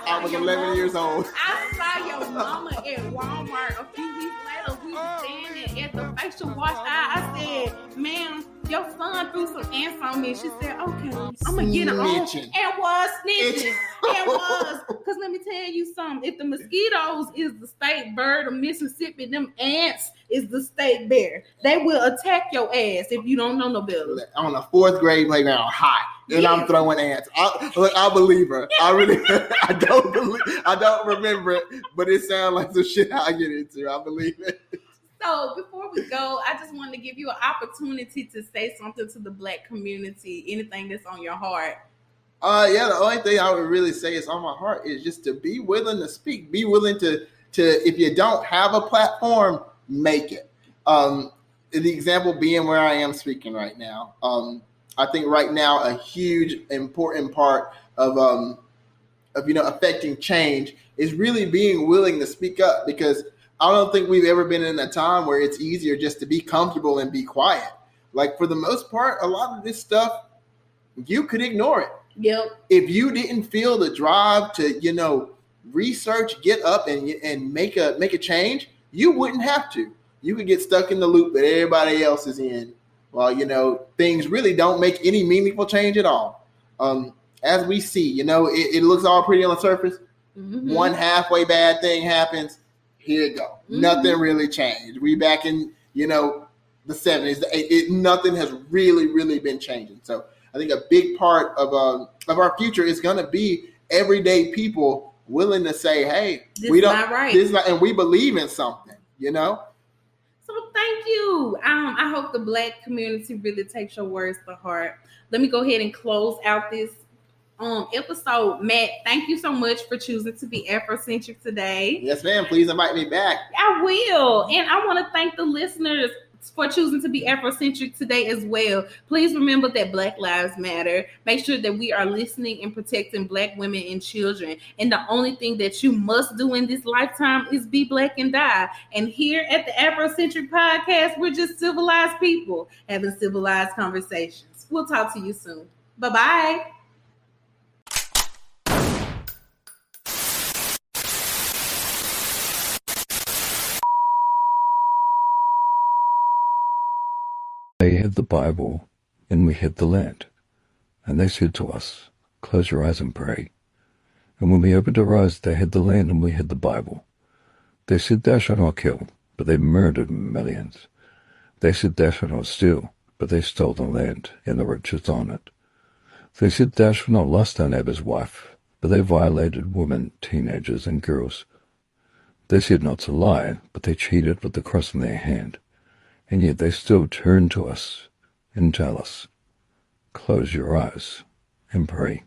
[SPEAKER 9] I was 11 years old.
[SPEAKER 3] I saw your mama at Walmart a few weeks later. We were standing at the facial wash aisle. I said, ma'am, your son threw some ants on me. She said, okay, I'm going to get it on. And was snitching. And was. Because let me tell you something. If the mosquitoes is the state bird of Mississippi, them ants is the state bear. They will attack your ass if you don't know no better.
[SPEAKER 9] On a 4th grade playground, high. And I'm throwing ants. I believe her. I really, I don't remember it, but it sounds like some shit I get into. I believe it.
[SPEAKER 3] So before we go, I just wanted to give you an opportunity to say something to the Black community, anything that's on your heart.
[SPEAKER 9] Yeah, the only thing I would really say is on my heart is just to be willing to speak. Be willing to if you don't have a platform, make it. The example being where I am speaking right now. I think right now a huge important part of affecting change is really being willing to speak up, because I don't think we've ever been in a time where it's easier just to be comfortable and be quiet. Like, for the most part, a lot of this stuff, you could ignore it.
[SPEAKER 3] Yep.
[SPEAKER 9] If you didn't feel the drive to, research, get up and make a change, you wouldn't have to. You could get stuck in the loop that everybody else is in. Well, things really don't make any meaningful change at all. As we see, it looks all pretty on the surface. Mm-hmm. One halfway bad thing happens. Here you go. Mm-hmm. Nothing really changed. We back in, the 70s. Nothing has really, really been changing. So I think a big part of our future is going to be everyday people willing to say, hey, we don't,
[SPEAKER 3] not right.
[SPEAKER 9] This is not, and we believe in something,
[SPEAKER 3] So thank you. I hope the Black community really takes your words to heart. Let me go ahead and close out this episode. Matt, thank you so much for choosing to be Afrocentric today.
[SPEAKER 9] Yes, ma'am. Please invite me back.
[SPEAKER 3] I will. And I want to thank the listeners for choosing to be Afrocentric today as well. Please remember that Black Lives Matter. Make sure that we are listening and protecting Black women and children. And the only thing that you must do in this lifetime is be Black and die. And here at the Afrocentric Podcast, we're just civilized people having civilized conversations. We'll talk to you soon. Bye-bye.
[SPEAKER 2] They had the Bible, and we had the land. And they said to us, close your eyes and pray. And when we opened our eyes, they had the land and we had the Bible. They said, thou shalt not kill, but they murdered millions. They said, thou shalt not steal, but they stole the land and the riches on it. They said, thou shalt not lust thy neighbor's wife, but they violated women, teenagers, and girls. They said not to lie, but they cheated with the cross in their hand. And yet they still turn to us and tell us, close your eyes and pray.